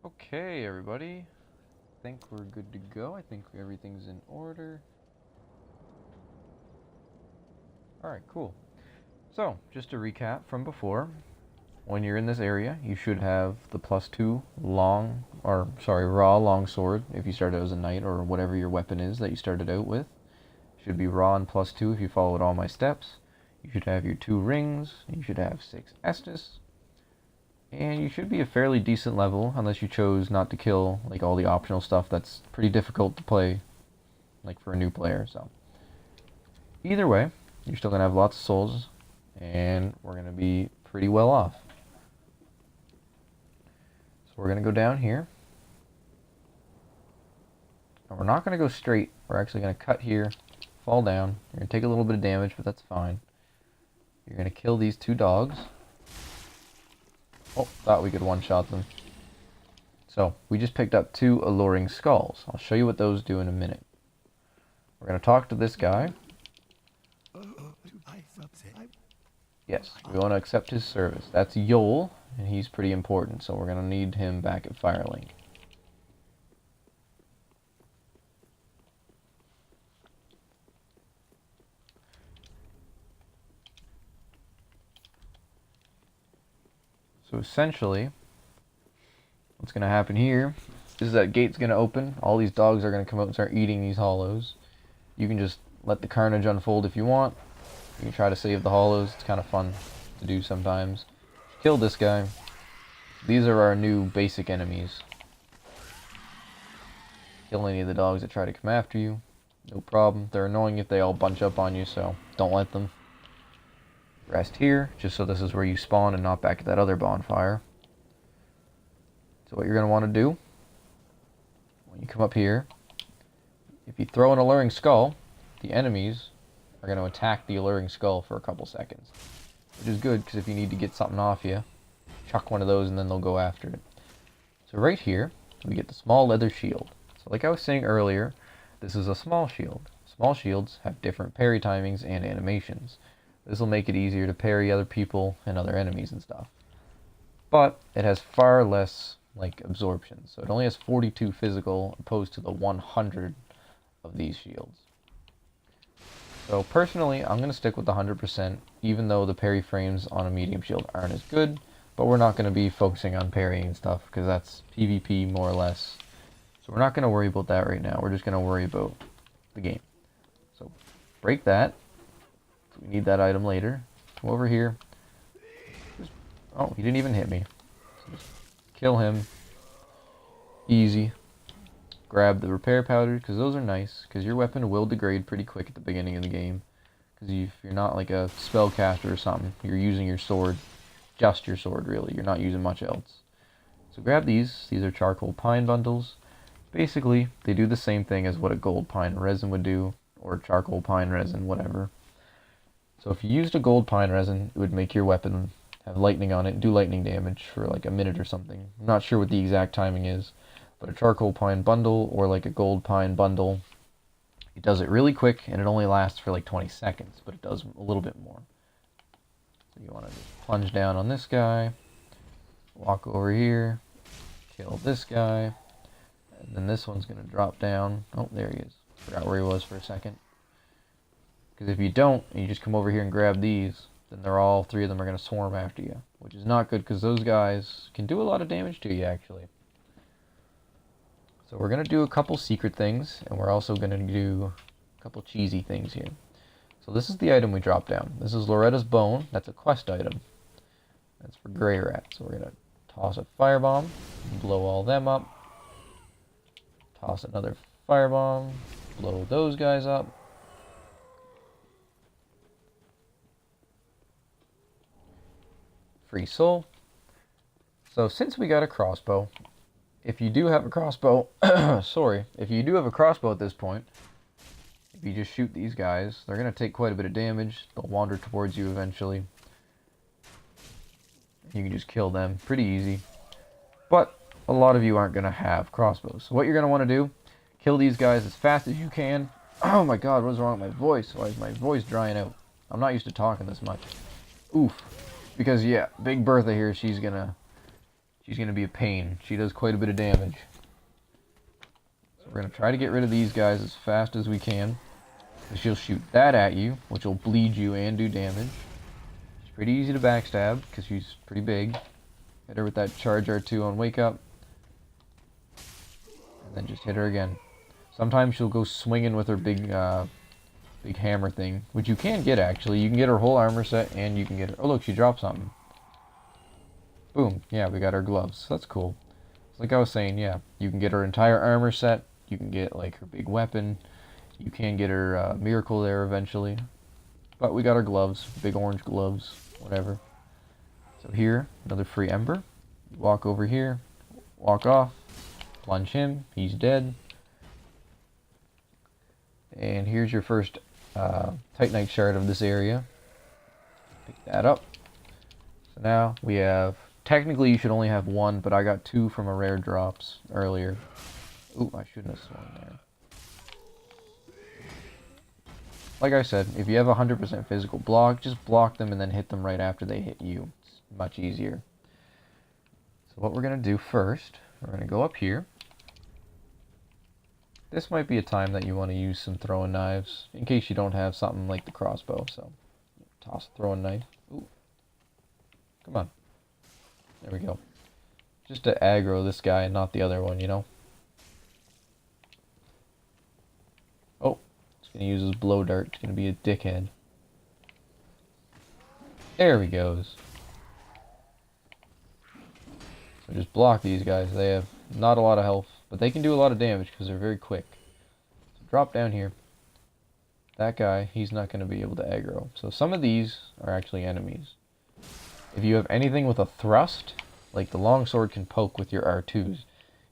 Okay, everybody. I think we're good to go. I think everything's in order. Alright, cool. So, just to recap from before, when you're in this area, you should have the +2 raw longsword if you started as a knight or whatever your weapon is that you started out with. Should be raw and +2 if you followed all my steps. You should have your 2 rings. You should have 6 Estus. And you should be a fairly decent level, unless you chose not to kill like all the optional stuff that's pretty difficult to play, like for a new player. So either way, you're still gonna have lots of souls, and we're gonna be pretty well off. So we're gonna go down here, and we're not gonna go straight. We're actually gonna cut here, fall down. You're gonna take a little bit of damage, but that's fine. You're gonna kill these 2 dogs. Oh, thought we could one-shot them. So, we just picked up 2 alluring skulls. I'll show you what those do in a minute. We're going to talk to this guy. Yes, we want to accept his service. That's Yol, and he's pretty important, so we're going to need him back at Firelink. So essentially, what's going to happen here is that gate's going to open. All these dogs are going to come out and start eating these hollows. You can just let the carnage unfold if you want. You can try to save the hollows. It's kind of fun to do sometimes. Kill this guy. These are our new basic enemies. Kill any of the dogs that try to come after you. No problem. They're annoying if they all bunch up on you, so don't let them. Rest here, just so this is where you spawn and not back at that other bonfire. So what you're going to want to do, when you come up here, if you throw an alluring skull, the enemies are going to attack the alluring skull for a couple seconds. Which is good, because if you need to get something off you, chuck one of those and then they'll go after it. So right here, we get the small leather shield. So like I was saying earlier, this is a small shield. Small shields have different parry timings and animations. This will make it easier to parry other people and other enemies and stuff. But it has far less like absorption. So it only has 42 physical opposed to the 100 of these shields. So personally, I'm going to stick with the 100%, even though the parry frames on a medium shield aren't as good. But we're not going to be focusing on parrying stuff because that's PvP more or less. So we're not going to worry about that right now. We're just going to worry about the game. So break that. We need that item later. Come over here. Oh, he didn't even hit me. So just kill him. Easy. Grab the repair powder, because those are nice, because your weapon will degrade pretty quick at the beginning of the game. Because if you're not like a spellcaster or something, you're using your sword. Just your sword, really. You're not using much else. So grab these. These are charcoal pine bundles. Basically, they do the same thing as what a gold pine resin would do, or charcoal pine resin, whatever. So if you used a gold pine resin, it would make your weapon have lightning on it and do lightning damage for like a minute or something. I'm not sure what the exact timing is, but a charcoal pine bundle or like a gold pine bundle, it does it really quick and it only lasts for like 20 seconds, but it does a little bit more. So you want to just plunge down on this guy, walk over here, kill this guy, and then this one's going to drop down. Oh, there he is. Forgot where he was for a second. Because if you don't, and you just come over here and grab these, then all 3 of them are going to swarm after you. Which is not good, because those guys can do a lot of damage to you, actually. So we're going to do a couple secret things, and we're also going to do a couple cheesy things here. So this is the item we dropped down. This is Loretta's Bone. That's a quest item. That's for Grey Rat. So we're going to toss a firebomb, blow all them up. Toss another firebomb, blow those guys up. Free soul. So since we got a crossbow, if you do have a crossbow, if you do have a crossbow at this point, if you just shoot these guys, they're going to take quite a bit of damage. They'll wander towards you eventually. You can just kill them pretty easy. But a lot of you aren't going to have crossbows. So what you're going to want to do, kill these guys as fast as you can. Oh my god, what's wrong with my voice? Why is my voice drying out? I'm not used to talking this much. Oof. Because, yeah, Big Bertha here, she's she's going to be a pain. She does quite a bit of damage. So we're going to try to get rid of these guys as fast as we can. She'll shoot that at you, which will bleed you and do damage. She's pretty easy to backstab because she's pretty big. Hit her with that charge R2 on wake up. And then just hit her again. Sometimes she'll go swinging with her big hammer thing, which you can get actually. You can get her whole armor set and you can get her... Oh look, she dropped something. Boom. Yeah, we got her gloves. That's cool. It's like I was saying, yeah. You can get her entire armor set. You can get like her big weapon. You can get her miracle there eventually. But we got our gloves. Big orange gloves. Whatever. So here, another free ember. Walk over here. Walk off. Plunge him. He's dead. And here's your first Titanite shard of this area. Pick that up. So now we have... Technically you should only have one, but I got two from a rare drops earlier. Ooh, I shouldn't have swung there. Like I said, if you have 100% physical block, just block them and then hit them right after they hit you. It's much easier. So what we're going to do first, we're going to go up here. This might be a time that you want to use some throwing knives, in case you don't have something like the crossbow. So, toss a throwing knife. Ooh. Come on. There we go. Just to aggro this guy and not the other one, you know? Oh, he's going to use his blow dart. It's going to be a dickhead. There he goes. So just block these guys. They have not a lot of health, but they can do a lot of damage because they're very quick. So drop down here. That guy, he's not going to be able to aggro. So some of these are actually enemies. If you have anything with a thrust, like the longsword can poke with your R2s.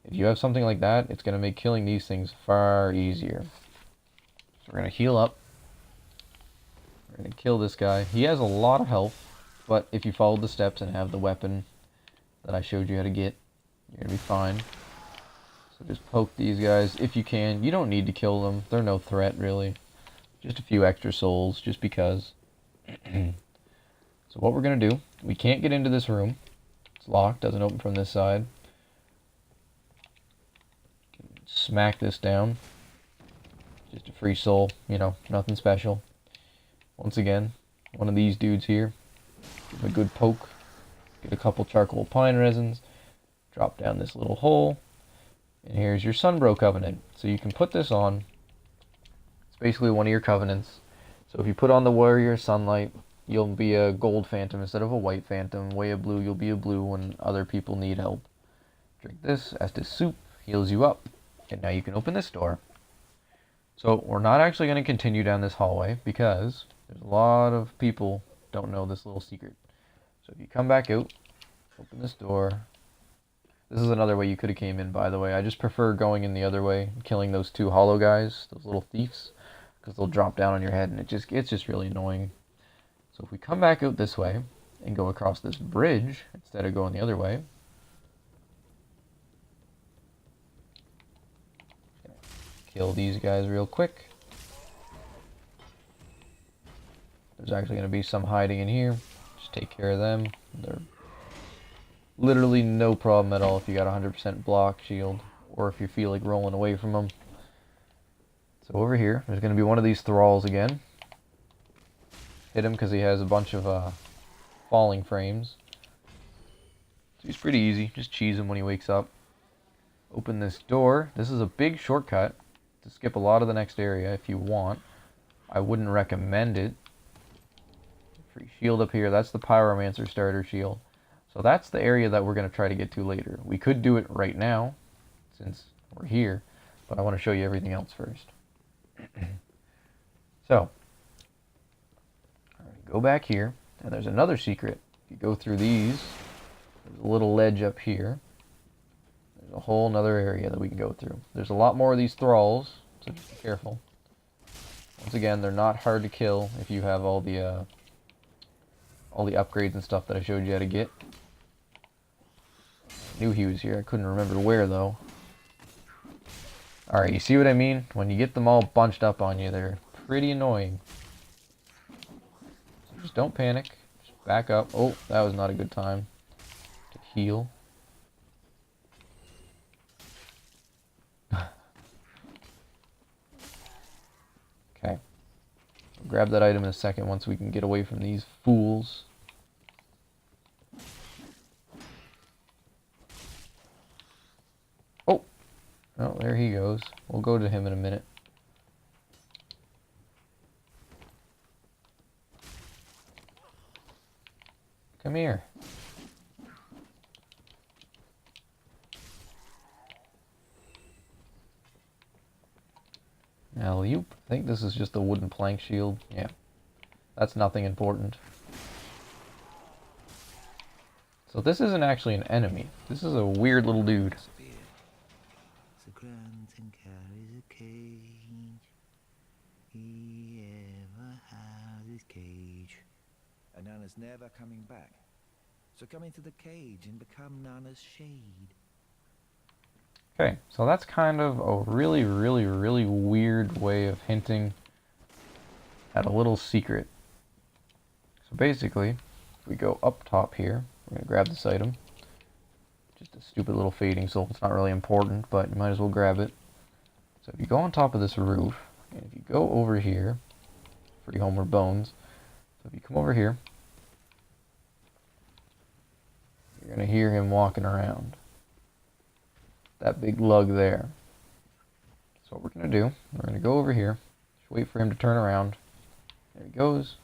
If you have something like that, it's going to make killing these things far easier. So we're going to heal up. We're going to kill this guy. He has a lot of health, but if you follow the steps and have the weapon that I showed you how to get, you're going to be fine. So just poke these guys if you can. You don't need to kill them. They're no threat, really. Just a few extra souls, just because. So what we're going to do, we can't get into this room. It's locked, doesn't open from this side. Smack this down. Just a free soul, you know, nothing special. Once again, one of these dudes here. Give him a good poke. Get a couple charcoal pine resins. Drop down this little hole. And here's your Sunbro Covenant. So you can put this on. It's basically one of your covenants. So if you put on the Warrior Sunlight, you'll be a gold phantom instead of a white phantom. Way of blue, you'll be a blue when other people need help. Drink this. Estus Soup heals you up. And now you can open this door. So we're not actually going to continue down this hallway because there's a lot of people don't know this little secret. So if you come back out, open this door. This is another way you could have came in, by the way. I just prefer going in the other way, killing those two hollow guys, those little thieves, because they'll drop down on your head and it's just really annoying. So if we come back out this way and go across this bridge instead of going the other way, kill these guys real quick. There's actually going to be some hiding in here. Just take care of them. They're literally no problem at all if you got 100% block shield, or if you feel like rolling away from them. So over here, there's going to be one of these thralls again. Hit him because he has a bunch of falling frames. So he's pretty easy. Just cheese him when he wakes up. Open this door. This is a big shortcut to skip a lot of the next area if you want. I wouldn't recommend it. Free shield up here. That's the Pyromancer starter shield. So that's the area that we're going to try to get to later. We could do it right now since we're here, but I want to show you everything else first. So, go back here, and there's another secret. If you go through these, there's a little ledge up here. There's a whole nother area that we can go through. There's a lot more of these thralls, so just be careful. Once again, they're not hard to kill if you have all the upgrades and stuff that I showed you how to get. I knew he was here. I couldn't remember where, though. Alright, you see what I mean? When you get them all bunched up on you, they're pretty annoying. Just don't panic. Just back up. Oh, that was not a good time to heal. grab that item in a second once we can get away from these fools. Oh! Oh, there he goes. We'll go to him in a minute. Come here. Alley-oop. I think this is just a wooden plank shield. Yeah. That's nothing important. So this isn't actually an enemy. This is a weird little dude. And Nana's never coming back. So come into the cage and become Nana's shade. Okay, so that's kind of a really, really, really weird way of hinting at a little secret. So basically, if we go up top here, we're going to grab this item. Just a stupid little fading soul. It's not really important, but you might as well grab it. So if you go on top of this roof, and if you go over here, free Homer Bones. So if you come over here, you're going to hear him walking around. That big lug there. So what we're going to do, we're going to go over here, just wait for him to turn around. There he goes.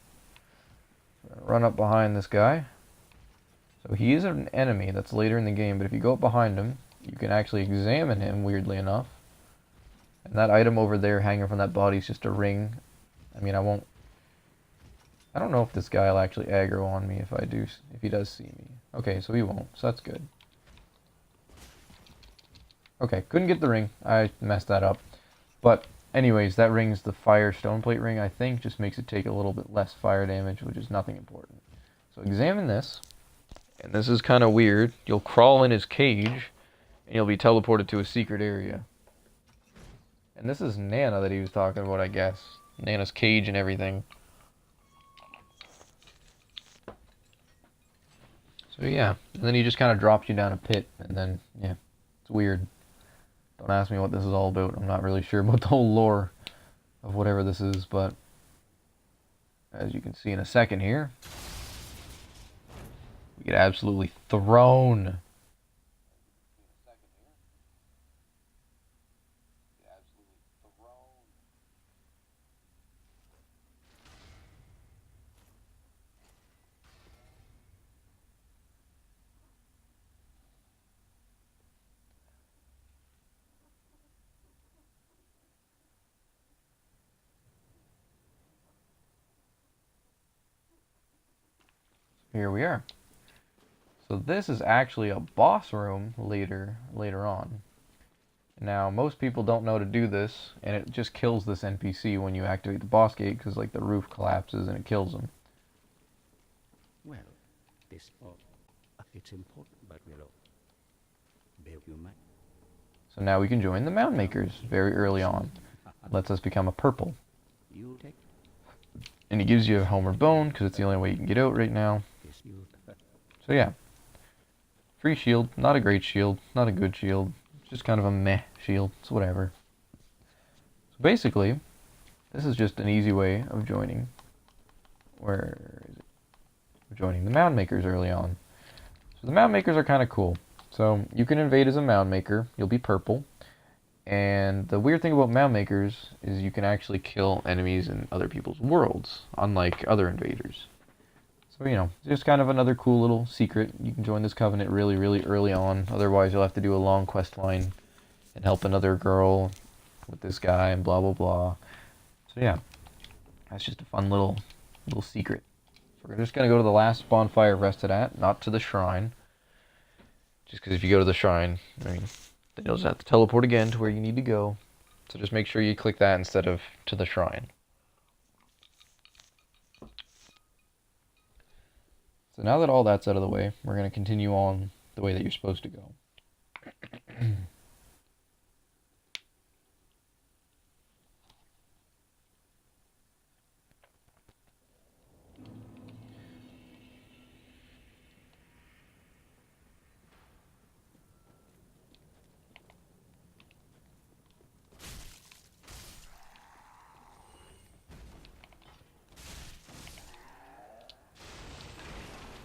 We're going to run up behind this guy. So he is an enemy that's later in the game, but if you go up behind him, you can actually examine him, weirdly enough. And that item over there hanging from that body is just a ring. I mean, I don't know if this guy will actually aggro on me if he does see me. Okay, so he won't, so that's good. Okay, couldn't get the ring. I messed that up. But anyways, that ring's the fire stone plate ring, I think. Just makes it take a little bit less fire damage, which is nothing important. So examine this. And this is kind of weird. You'll crawl in his cage, and you'll be teleported to a secret area. And this is Nana that he was talking about, I guess. Nana's cage and everything. So yeah, and then he just kind of drops you down a pit, and then, yeah, it's weird. Don't ask me what this is all about. I'm not really sure about the whole lore of whatever this is, but as you can see in a second here, we get absolutely thrown. Here we are. So this is actually a boss room later on. Now, most people don't know to do this, and it just kills this NPC when you activate the boss gate, because like the roof collapses and it kills him. Well, this it's important, but bear you mind. So now we can join the Mound Makers very early on. Lets us become a purple. You take And he gives you a Homer Bone, because it's the only way you can get out right now. this. So yeah. Free shield, not a great shield, not a good shield. Just kind of a meh shield, it's whatever. So basically, this is just an easy way of joining. Where is it? We're joining the Mound Makers early on. So the Mound Makers are kind of cool. So you can invade as a Mound Maker, you'll be purple. And the weird thing about Mound Makers is you can actually kill enemies in other people's worlds, unlike other invaders. So, you know, just kind of another cool little secret. You can join this covenant really, really early on. Otherwise, you'll have to do a long quest line and help another girl with this guy and blah, blah, blah. So, yeah, that's just a fun little secret. So we're just going to go to the last bonfire rested at, not to the shrine. Just because if you go to the shrine, I mean, then you'll just have to teleport again to where you need to go. So just make sure you click that instead of to the shrine. So now that all that's out of the way, we're going to continue on the way that you're supposed to go.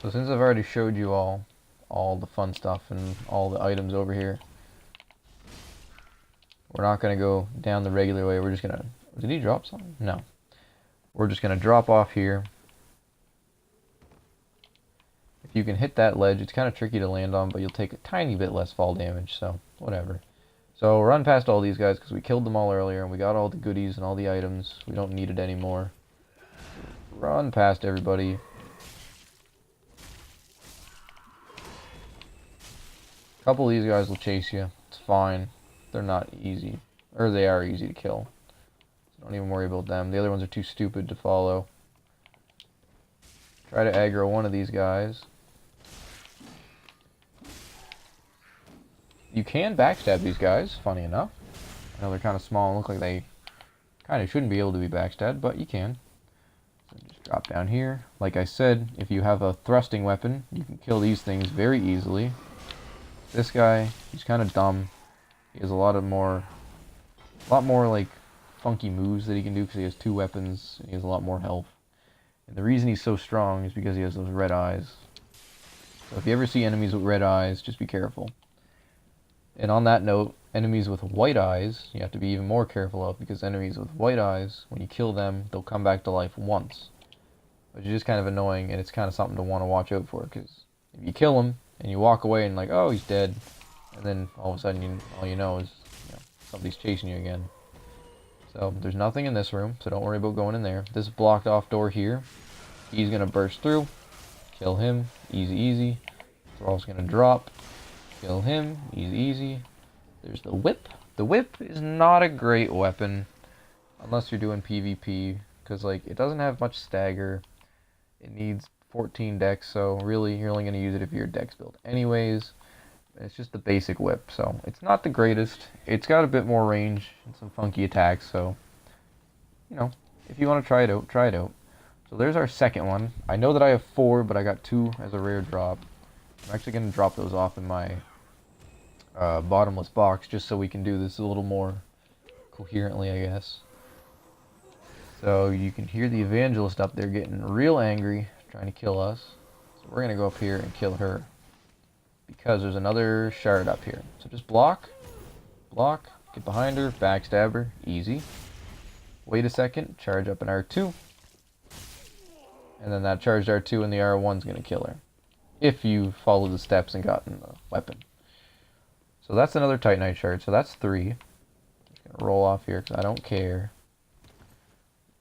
So since I've already showed you all the fun stuff and all the items over here, we're not going to go down the regular way. We're just going to... Did he drop something? No. We're just going to drop off here. If you can hit that ledge, it's kind of tricky to land on, but you'll take a tiny bit less fall damage, so whatever. So run past all these guys because we killed them all earlier and we got all the goodies and all the items. We don't need it anymore. Run past everybody. A couple of these guys will chase you. It's fine. They're not easy. Or they are easy to kill. So don't even worry about them. The other ones are too stupid to follow. Try to aggro one of these guys. You can backstab these guys, funny enough. I know they're kind of small and look like they kind of shouldn't be able to be backstabbed, but you can. So just drop down here. Like I said, if you have a thrusting weapon, you can kill these things very easily. This guy, he's kind of dumb. He has a lot more like funky moves that he can do because he has 2 weapons and he has a lot more health. And the reason he's so strong is because he has those red eyes. So if you ever see enemies with red eyes, just be careful. And on that note, enemies with white eyes, you have to be even more careful of, because enemies with white eyes, when you kill them, they'll come back to life once. Which is just kind of annoying, and it's kind of something to want to watch out for, because if you kill him, and you walk away and like, oh, he's dead, and then all of a sudden all you know is somebody's chasing you again. So there's nothing in this room, so don't worry about going in there. This blocked off door here, he's going to burst through, kill him, easy easy. Thrall's going to drop. Kill him. Easy, easy. There's the whip. The whip is not a great weapon unless you're doing PvP, because like it doesn't have much stagger. It needs 14 dex, so really you're only going to use it if you're a dex build anyways. It's just the basic whip, so it's not the greatest. It's got a bit more range and some funky attacks, so you know, if you want to try it out, try it out. So there's our second one. I know that I have 4, but I got 2 as a rare drop. I'm actually going to drop those off in my bottomless box just so we can do this a little more coherently, I guess. So you can hear the evangelist up there getting real angry, trying to kill us. So we're going to go up here and kill her, because there's another shard up here. So just block, get behind her, backstab her, easy. Wait a second, charge up an R2. And then that charged R2 and the R1's going to kill her, if you follow the steps and gotten the weapon. So that's another Titanite shard, so that's 3. Just going to roll off here because I don't care.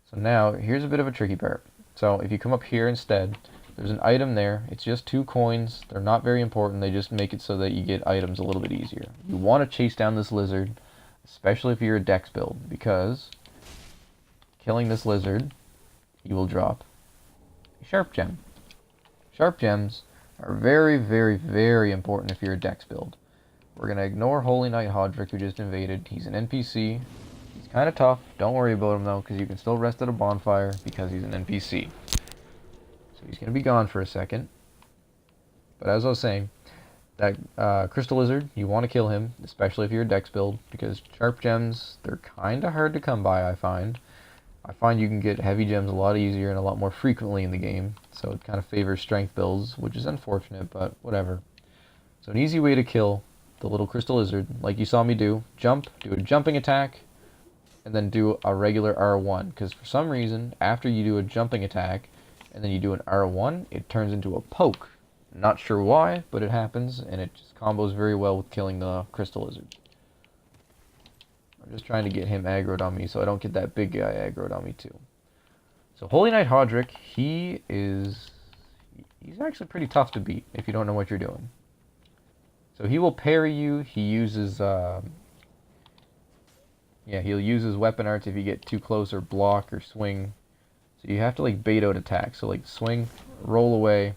So now, here's a bit of a tricky part. So if you come up here instead, there's an item there. It's just 2 coins. They're not very important. They just make it so that you get items a little bit easier. You want to chase down this lizard, especially if you're a dex build, because killing this lizard, you will drop a sharp gem. Sharp gems are very, very, very important if you're a dex build. We're going to ignore Holy Knight Hodrick, who just invaded. He's an NPC. He's kind of tough. Don't worry about him, though, because you can still rest at a bonfire because he's an NPC. So he's going to be gone for a second. But as I was saying, that Crystal Lizard, you want to kill him, especially if you're a dex build, because sharp gems, they're kind of hard to come by, I find. I find you can get heavy gems a lot easier and a lot more frequently in the game, so it kind of favors strength builds, which is unfortunate, but whatever. So an easy way to kill the little Crystal Lizard, like you saw me do, jump, do a jumping attack, and then do a regular R1, because for some reason, after you do a jumping attack, and then you do an R1, it turns into a poke. Not sure why, but it happens, and it just combos very well with killing the Crystal Lizard. I'm just trying to get him aggroed on me so I don't get that big guy aggroed on me too. So Holy Knight Hodrick, he's actually pretty tough to beat if you don't know what you're doing. So he will parry you. He uses he'll use his weapon arts if you get too close, or block or swing. So you have to like bait out attacks. So like swing, roll away.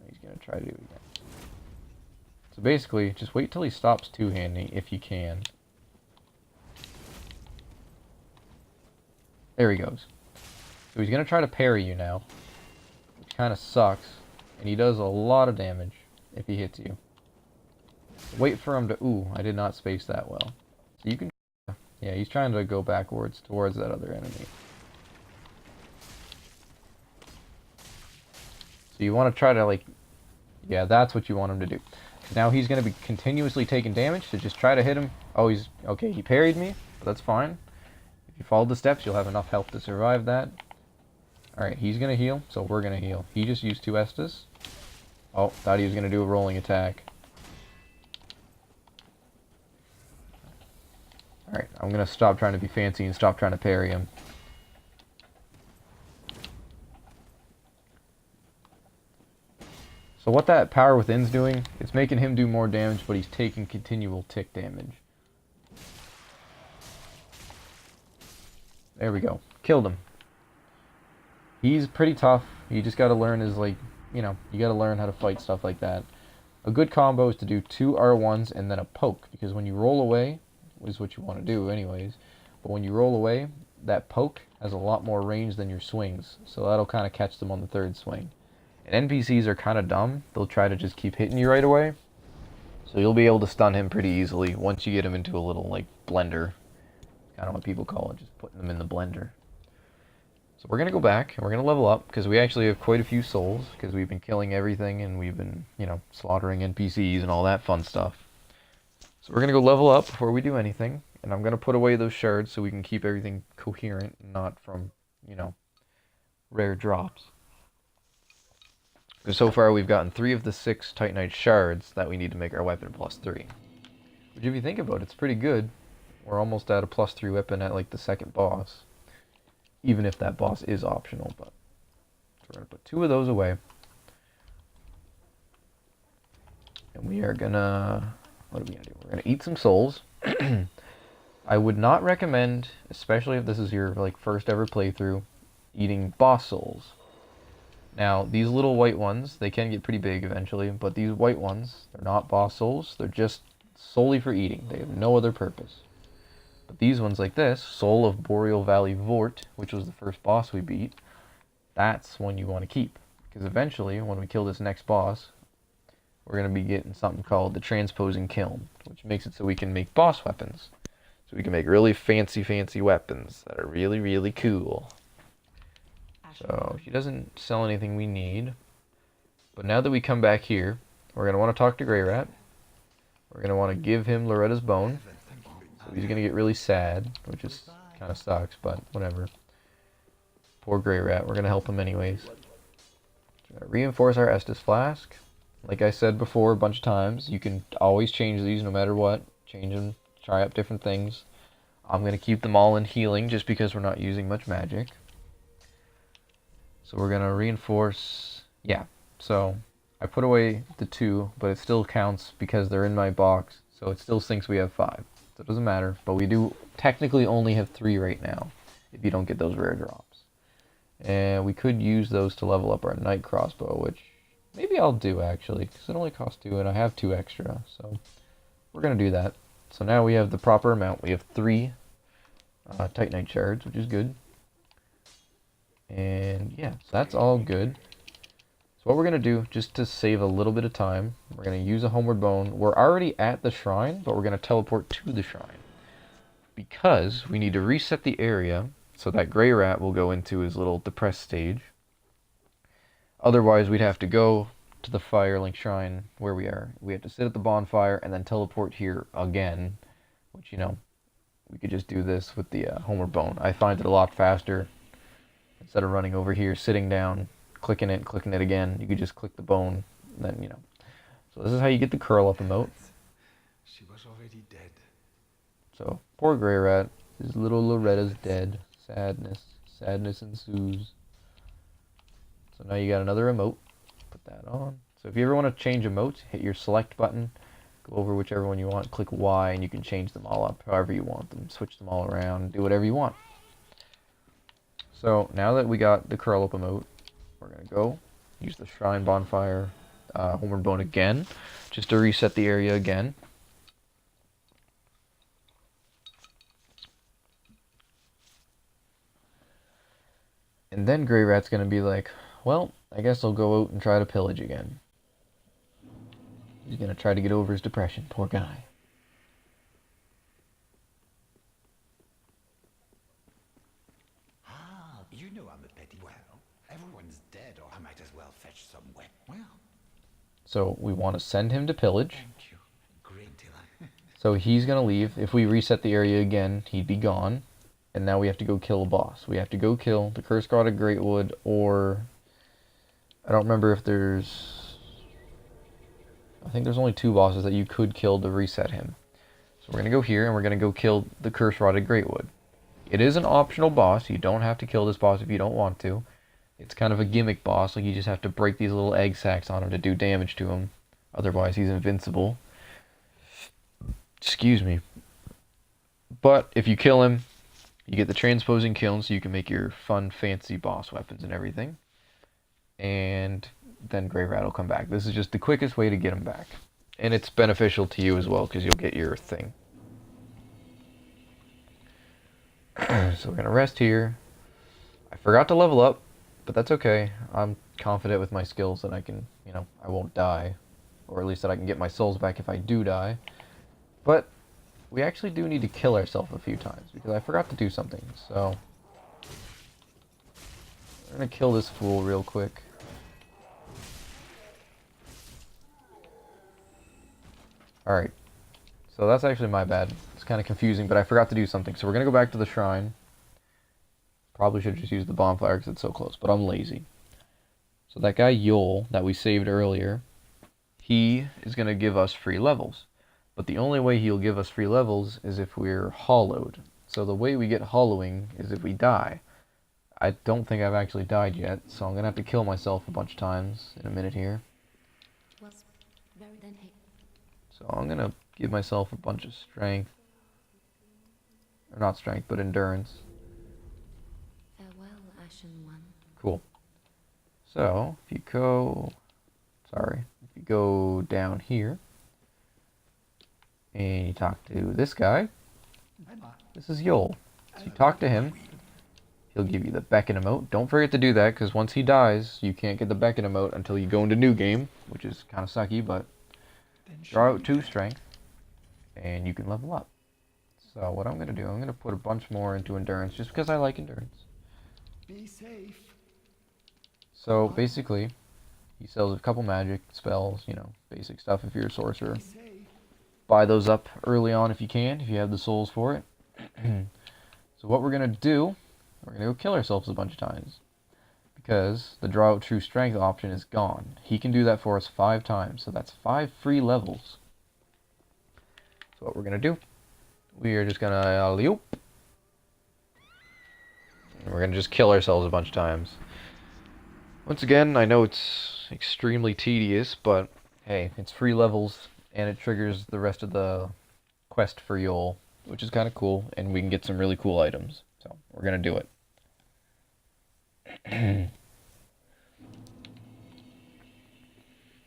He's gonna try to do it again. So basically, just wait till he stops two-handing if you can. There he goes. So he's going to try to parry you now, which kind of sucks, and he does a lot of damage if he hits you. Wait for him to... Ooh, I did not space that well. So you can... Yeah, he's trying to go backwards towards that other enemy. So you want to try to, like, yeah, that's what you want him to do. Now he's going to be continuously taking damage, so just try to hit him. Oh, he's, okay, he parried me, but that's fine. If you follow the steps, you'll have enough health to survive that. Alright, he's going to heal, so we're going to heal. He just used 2 Estus. Oh, thought he was going to do a rolling attack. Alright, I'm going to stop trying to be fancy and stop trying to parry him. So what that Power Within's doing, it's making him do more damage, but he's taking continual tick damage. There we go. Killed him. He's pretty tough. You just gotta learn his, like, you know, you gotta learn how to fight stuff like that. A good combo is to do 2 R1s and then a poke, because when you roll away, is what you want to do anyways, but when you roll away, that poke has a lot more range than your swings, so that'll kind of catch them on the 3rd swing. And NPCs are kind of dumb. They'll try to just keep hitting you right away. So you'll be able to stun him pretty easily once you get him into a little, like, blender. Kind of what people call it, just putting them in the blender. So we're going to go back, and we're going to level up, because we actually have quite a few souls, because we've been killing everything, and we've been, you know, slaughtering NPCs and all that fun stuff. So we're going to go level up before we do anything, and I'm going to put away those shards so we can keep everything coherent, and not from, you know, rare drops. Because so far we've gotten 3 of the 6 Titanite shards that we need to make our weapon +3. Which, if you think about it, it's pretty good. We're almost at a +3 weapon at, like, the 2nd boss. Even if that boss is optional, but... So we're going to put 2 of those away. And we are gonna... What are we going to do? We're going to eat some souls. I would not recommend, especially if this is your, like, first ever playthrough, eating boss souls. Now, these little white ones, they can get pretty big eventually, but these white ones, they're not boss souls. They're just solely for eating. They have no other purpose. But these ones like this, Soul of Boreal Valley Vort, which was the first boss we beat, that's one you want to keep. Because eventually, when we kill this next boss, we're going to be getting something called the Transposing Kiln, which makes it so we can make boss weapons. So we can make really fancy weapons that are really, really cool. So she doesn't sell anything we need. But now that we come back here, we're going to want to talk to Grey Rat. We're going to want to give him Loretta's bone. So he's going to get really sad, which is kind of sucks, but whatever. Poor Grey Rat. We're going to help him anyways. We're going to reinforce our Estus Flask. Like I said before a bunch of times, you can always change these no matter what. Change them, try up different things. I'm going to keep them all in healing just because we're not using much magic. So we're going to reinforce, yeah, so I put away the 2, but it still counts because they're in my box, so it still thinks we have 5. So it doesn't matter, but we do technically only have 3 right now, if you don't get those rare drops. And we could use those to level up our Night Crossbow, which maybe I'll do actually, because it only costs 2 and I have 2 extra, so we're going to do that. So now we have the proper amount. We have 3 Titanite shards, which is good. And yeah, so that's all good. So what we're going to do, just to save a little bit of time, we're going to use a Homeward Bone. We're already at the shrine, but we're going to teleport to the shrine. Because we need to reset the area so that Grey Rat will go into his little depressed stage. Otherwise, we'd have to go to the Firelink Shrine where we are. We have to sit at the bonfire and then teleport here again. Which, you know, we could just do this with the Homeward Bone. I find it a lot faster. Instead of running over here, sitting down, clicking it again, you could just click the bone, and then, you know. So this is how you get the curl up emote. She was already dead. So, poor Grey Rat. His little Loretta's dead. Sadness ensues. So now you got another emote. Put that on. So if you ever want to change emotes, hit your select button, go over whichever one you want, click Y, and you can change them all up however you want them. Switch them all around, do whatever you want. So now that we got the curl up emote, we're going to go use the Shrine Bonfire Homeward Bone again, just to reset the area again. And then Grey Rat's going to be like, well, I guess I'll go out and try to pillage again. He's going to try to get over his depression, poor guy. Ah, you know I'm a petty well. Everyone's dead, or I might as well fetch some Well, So we want to send him to pillage. thank you. Great dealer. So he's going to leave. If we reset the area again, he'd be gone. And now we have to go kill a boss. We have to go kill the Cursed God of Greatwood, or I don't remember if there's... I think there's only 2 bosses that you could kill to reset him. So we're going to go here and we're going to go kill the Cursed Rod of Greatwood. It is an optional boss. You don't have to kill this boss if you don't want to. It's kind of a gimmick boss. Like, you just have to break these little egg sacs on him to do damage to him. Otherwise, he's invincible. Excuse me. But if you kill him, you get the transposing kiln, so you can make your fun, fancy boss weapons and everything. And then Grey Rat will come back. This is just the quickest way to get him back. And it's beneficial to you as well, because you'll get your thing. So we're going to rest here. I forgot to level up, but that's okay. I'm confident with my skills that I can, I won't die. Or at least that I can get my souls back if I do die. But we actually do need to kill ourselves a few times, because I forgot to do something. So we're going to kill this fool real quick. Alright. So that's actually my bad. It's kind of confusing, but I forgot to do something. So we're going to go back to the shrine. Probably should have just used the bonfire because it's so close, but I'm lazy. So that guy Yol that we saved earlier, he is going to give us free levels. But the only way he'll give us free levels is if we're hollowed. So the way we get hollowing is if we die. I don't think I've actually died yet, so I'm going to have to kill myself a bunch of times in a minute here. So I'm going to give myself a bunch of strength. Or not strength, but endurance. Farewell, Ashen One. Cool. So, if you go... Sorry. If you go down here, and you talk to this guy, this is Yol. So you talk to him, he'll give you the beckon emote. Don't forget to do that, because once he dies, you can't get the beckon emote until you go into new game, which is kind of sucky, but draw out 2 strength, and you can level up. So what I'm going to do, I'm going to put a bunch more into endurance, just because I like endurance. Be safe. So basically, he sells a couple magic spells, basic stuff if you're a sorcerer. Be safe. Buy those up early on if you can, if you have the souls for it. So what we're going to do, we're going to go kill ourselves a bunch of times. Because the draw out true strength option is gone. He can do that for us 5 times, so that's 5 free levels. So what we're going to do, we are just going to alley-oop. And we're going to just kill ourselves a bunch of times. Once again, I know it's extremely tedious, but hey, it's free levels, and it triggers the rest of the quest for Yol, which is kind of cool, and we can get some really cool items. So we're going to do it.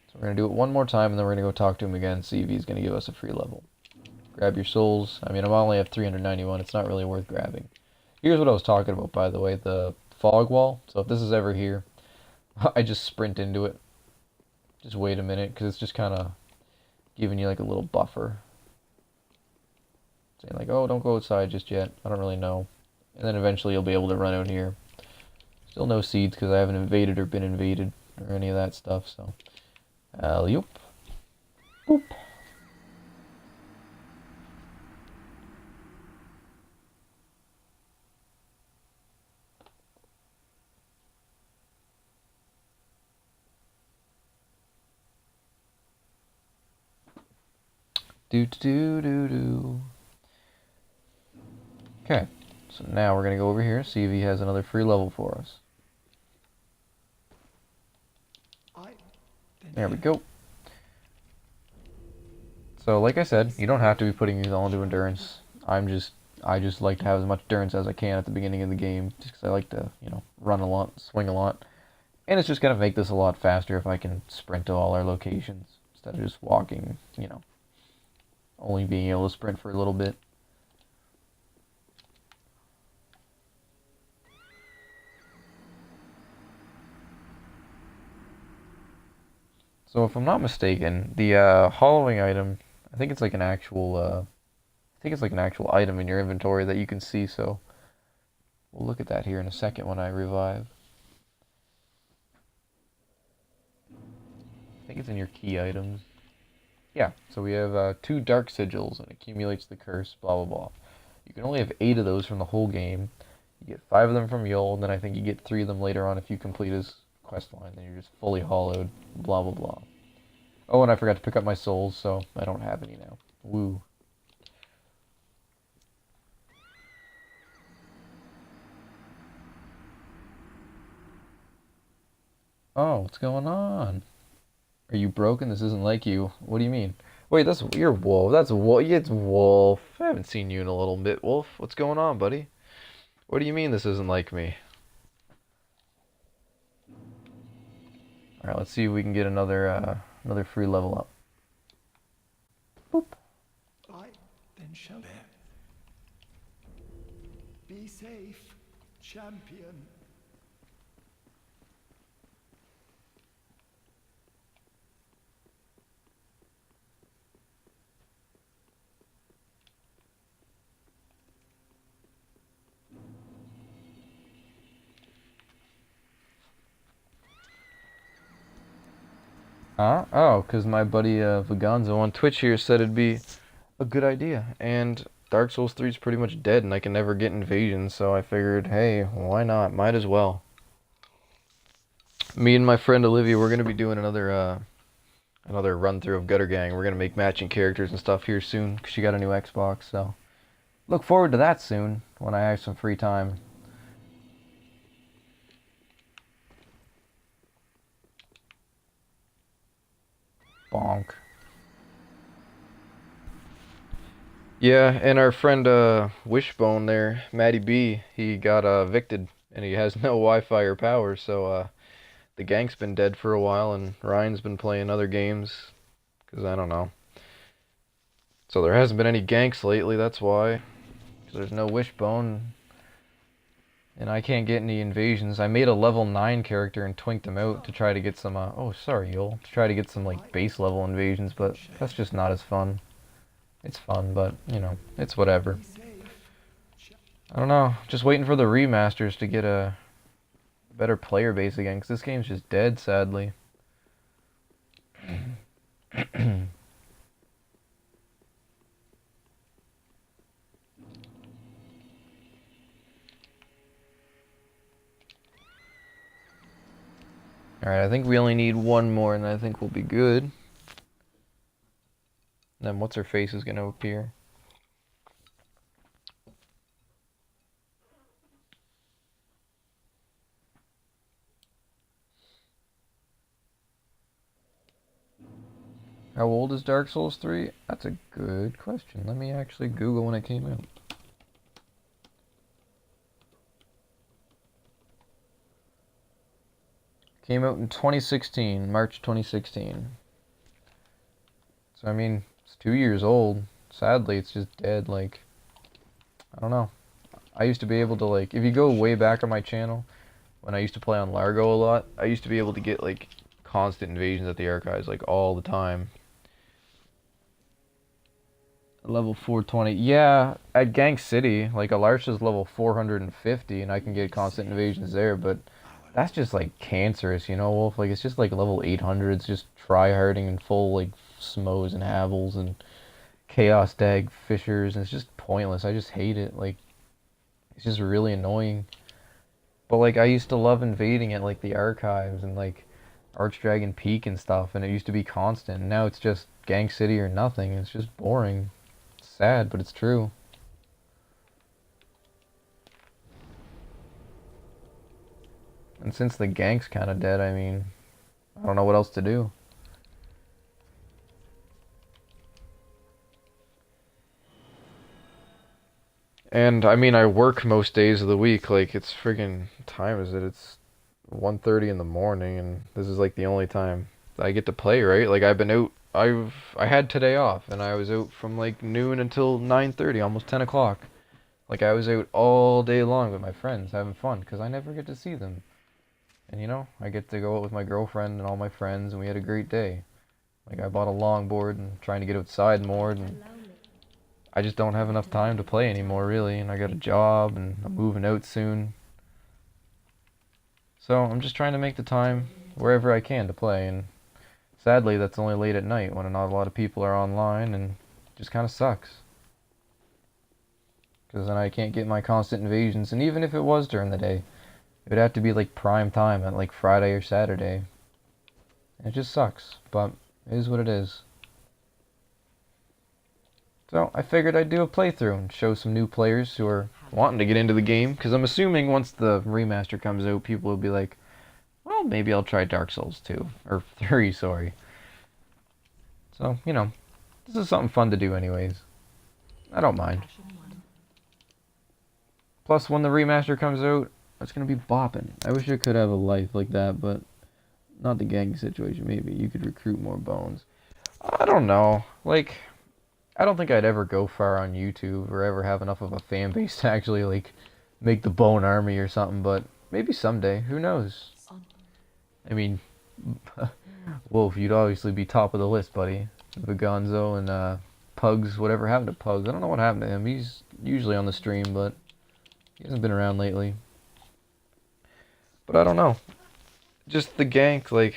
So we're going to do it one more time, and then we're going to go talk to him again, see if he's going to give us a free level. Grab your souls. I mean, I only have 391. It's not really worth grabbing. Here's what I was talking about, by the way, the fog wall. So if this is ever here, I just sprint into it. Just wait a minute, because it's just kind of giving you like a little buffer. Saying like, oh, don't go outside just yet. I don't really know. And then eventually you'll be able to run out here. Still no seeds, because I haven't invaded or been invaded or any of that stuff, so. Alley-oop. Boop. Do. Okay, so now we're going to go over here, see if he has another free level for us. There we go. So, like I said, you don't have to be putting these all into endurance. I just like to have as much endurance as I can at the beginning of the game, just because I like to, run a lot, swing a lot. And it's just going to make this a lot faster if I can sprint to all our locations, instead of just walking, only being able to sprint for a little bit. So if I'm not mistaken, the hollowing item, I think it's like an actual item in your inventory that you can see, so we'll look at that here in a second when I revive. think it's in your key items. Yeah, so we have 2 dark sigils and accumulates the curse, blah blah blah. You can only have 8 of those from the whole game. You get 5 of them from Yul, and then I think you get 3 of them later on if you complete his quest line. Then you're just fully hollowed, blah blah blah. Oh, and I forgot to pick up my souls, so I don't have any now. Woo. Oh, what's going on? Are you broken? This isn't like you. What do you mean? Wait, you're Wolf. That's Wolf. It's Wolf. I haven't seen you in a little bit, Wolf. What's going on, buddy? What do you mean this isn't like me? All right, let's see if we can get another free level up. Boop. I then shall bear. Be safe, champion. Huh? Oh, because my buddy Vaganzo on Twitch here said it'd be a good idea. And Dark Souls 3 is pretty much dead and I can never get invasions, so I figured, hey, why not? Might as well. Me and my friend Olivia, we're going to be doing another run through of Gutter Gang. We're going to make matching characters and stuff here soon because she got a new Xbox, so look forward to that soon when I have some free time. Bonk. Yeah, and our friend Wishbone there, Matty B, he got evicted and he has no Wi-Fi or power, so the gang's been dead for a while and Ryan's been playing other games because I don't know. So there hasn't been any ganks lately, that's why. 'Cause there's no Wishbone. And I can't get any invasions. I made a level 9 character and twinked him out to try to get some, oh, sorry, Yul. To try to get some, like, base level invasions, but that's just not as fun. It's fun, but, you know, it's whatever. I don't know. Just waiting for the remasters to get a better player base again, because this game's just dead, sadly. Alright, I think we only need one more, and I think we'll be good. And then what's her face is gonna appear. How old is Dark Souls 3? That's a good question. Let me actually Google when it came out. Came out in 2016, March 2016. So, I mean, it's 2 years old. Sadly, it's just dead, like, I don't know. I used to be able to, like, if you go way back on my channel, when I used to play on Largo a lot, I used to be able to get, like, constant invasions at the archives, like, all the time. Level 420. Yeah, at Gang City, like, Alarsha's level 450, and I can get constant invasions there, but that's just, like, cancerous, you know, Wolf? Like, it's just, like, level 800. It's just try-harding and full, like, Smoes and Havels and Chaos Dag Fishers, and it's just pointless. I just hate it. Like, it's just really annoying. But, like, I used to love invading at, like, the archives and, like, Archdragon Peak and stuff, and it used to be constant. And now it's just Gang City or nothing. It's just boring. It's sad, but it's true. And since the gank's kind of dead, I mean, I don't know what else to do. And, I mean, I work most days of the week. Like, it's friggin', what time is it? It's 1:30 in the morning, and this is, like, the only time I get to play, right? Like, I've been out, I had today off, and I was out from, like, noon until 9:30, almost 10 o'clock. Like, I was out all day long with my friends, having fun, because I never get to see them. And, you know, I get to go out with my girlfriend and all my friends, and we had a great day. Like, I bought a longboard and trying to get outside more, and I just don't have enough time to play anymore, really. And I got a job, and I'm moving out soon. So I'm just trying to make the time wherever I can to play, and Sadly, that's only late at night when not a lot of people are online, and it just kind of sucks. Because then I can't get my constant invasions, and even if it was during the day, it would have to be like prime time at like Friday or Saturday. It just sucks, but it is what it is. So I figured I'd do a playthrough and show some new players who are wanting to get into the game, because I'm assuming once the remaster comes out, people will be like, well, maybe I'll try Dark Souls 2, or 3, sorry. So, you know, this is something fun to do anyways. I don't mind. Plus, when the remaster comes out, it's going to be bopping. I wish I could have a life like that, but not the gang situation. Maybe you could recruit more bones. I don't know. Like, I don't think I'd ever go far on YouTube or ever have enough of a fan base to actually, like, make the Bone Army or something, but maybe someday. Who knows? I mean, Wolf, you'd obviously be top of the list, buddy. Vagonzo and Pugs, whatever happened to Pugs? I don't know what happened to him. He's usually on the stream, but he hasn't been around lately. But I don't know. Just the gank, like,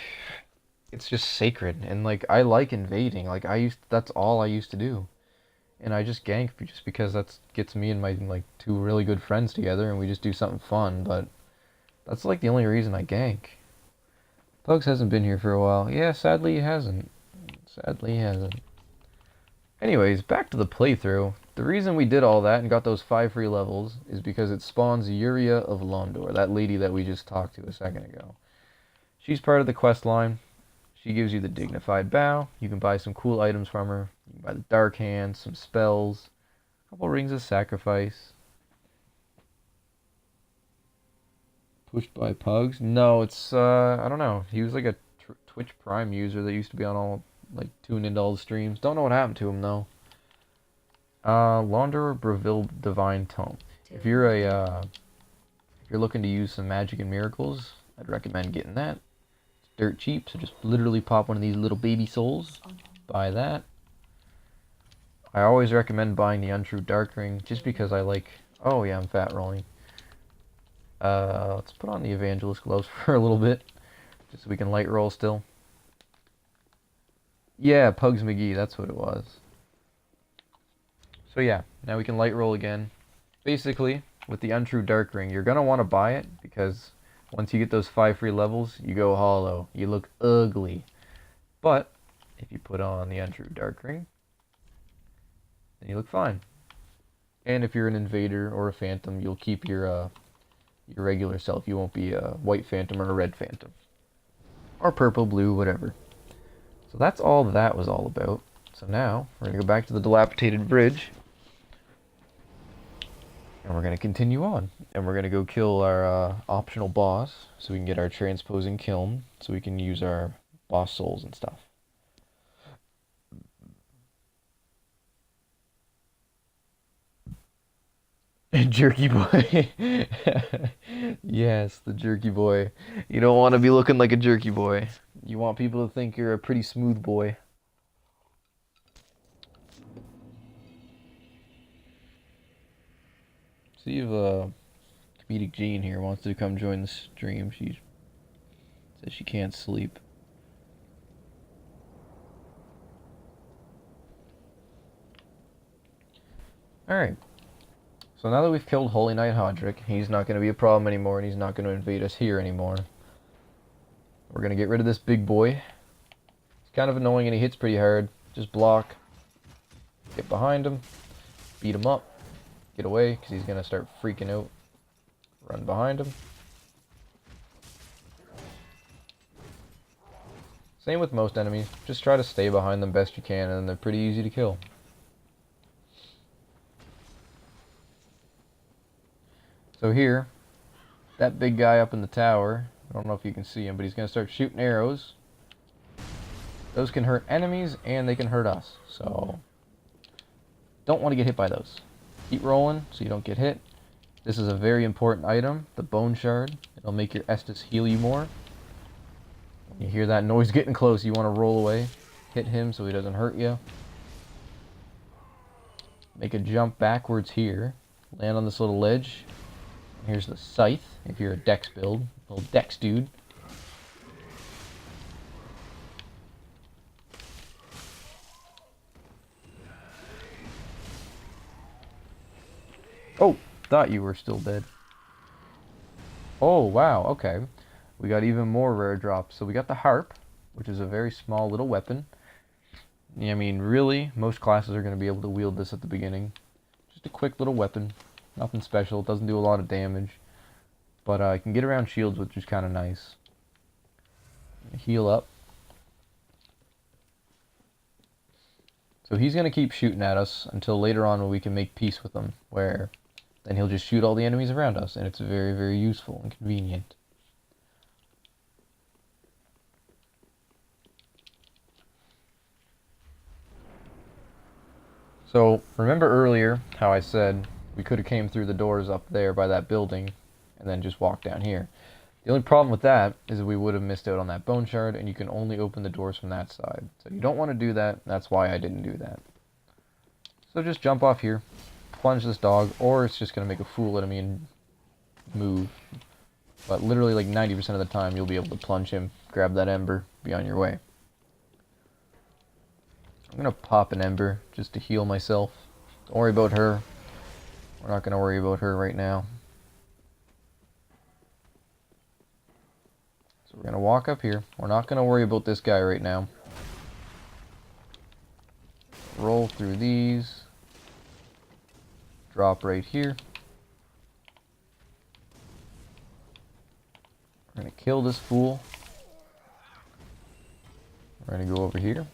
it's just sacred, and like I like invading. Like that's all I used to do. And I just gank just because that gets me and my like 2 really good friends together and we just do something fun, but that's like the only reason I gank. Pugs hasn't been here for a while. Yeah, sadly he hasn't. Sadly he hasn't. Anyways, back to the playthrough. The reason we did all that and got those 5 free levels is because it spawns Yuria of Londor, that lady that we just talked to a second ago. She's part of the quest line. She gives you the dignified bow. You can buy some cool items from her. You can buy the dark hand, some spells, a couple rings of sacrifice. Pushed by Pugs? No, it's I don't know. He was like a Twitch Prime user that used to be on all, like, tune into all the streams. Don't know what happened to him though. Launder Breville Divine Tome. If you're looking to use some magic and miracles, I'd recommend getting that. It's dirt cheap, so just literally pop one of these little baby souls. Buy that. I always recommend buying the Untrue Dark Ring, just because I like... Oh yeah, I'm fat rolling. Let's put on the Evangelist gloves for a little bit, just so we can light roll still. Yeah, Pugs McGee, that's what it was. So yeah, now we can light roll again. Basically, with the Untrue Dark Ring, you're going to want to buy it, because once you get those 5 free levels, you go hollow. You look ugly. But, if you put on the Untrue Dark Ring, then you look fine. And if you're an invader or a phantom, you'll keep your regular self. You won't be a white phantom or a red phantom. Or purple, blue, whatever. So that's all that was all about. So now, we're going to go back to the dilapidated bridge. And we're going to continue on. And we're going to go kill our optional boss, so we can get our transposing kiln, so we can use our boss souls and stuff. Jerky boy. Yes, the jerky boy. You don't want to be looking like a jerky boy. You want people to think you're a pretty smooth boy. See if Comedic Jean here wants to come join the stream. She says she can't sleep. Alright. So now that we've killed Holy Knight Hodrick, he's not going to be a problem anymore, and he's not going to invade us here anymore. We're going to get rid of this big boy. He's kind of annoying and he hits pretty hard. Just block. Get behind him. Beat him up. Get away, because he's going to start freaking out. Run behind him. Same with most enemies. Just try to stay behind them best you can, and they're pretty easy to kill. So here, that big guy up in the tower, I don't know if you can see him, but he's going to start shooting arrows. Those can hurt enemies, and they can hurt us. So, don't want to get hit by those. Keep rolling so you don't get hit. This is a very important item, the Bone Shard. It'll make your Estus heal you more. When you hear that noise getting close, you want to roll away. Hit him so he doesn't hurt you. Make a jump backwards here. Land on this little ledge. Here's the Scythe, if you're a Dex build. Little Dex dude. thought you were still dead. Oh, wow, okay. We got even more rare drops. So we got the harp, which is a very small little weapon. I mean, really, most classes are going to be able to wield this at the beginning. Just a quick little weapon. Nothing special. It doesn't do a lot of damage. But it can get around shields, which is kind of nice. Heal up. So he's going to keep shooting at us until later on when we can make peace with him, where then he'll just shoot all the enemies around us, and it's very, very useful and convenient. So, remember earlier how I said we could have came through the doors up there by that building and then just walked down here. The only problem with that is that we would have missed out on that bone shard, and you can only open the doors from that side. So you don't want to do that. That's why I didn't do that. So just jump off here, plunge this dog, or it's just going to make a fool out of me and move. But literally like 90% of the time you'll be able to plunge him, grab that ember, be on your way. I'm going to pop an ember just to heal myself. Don't worry about her. We're not going to worry about her right now. So we're going to walk up here. We're not going to worry about this guy right now. Roll through these. Drop right here. We're going to kill this fool. We're going to go over here.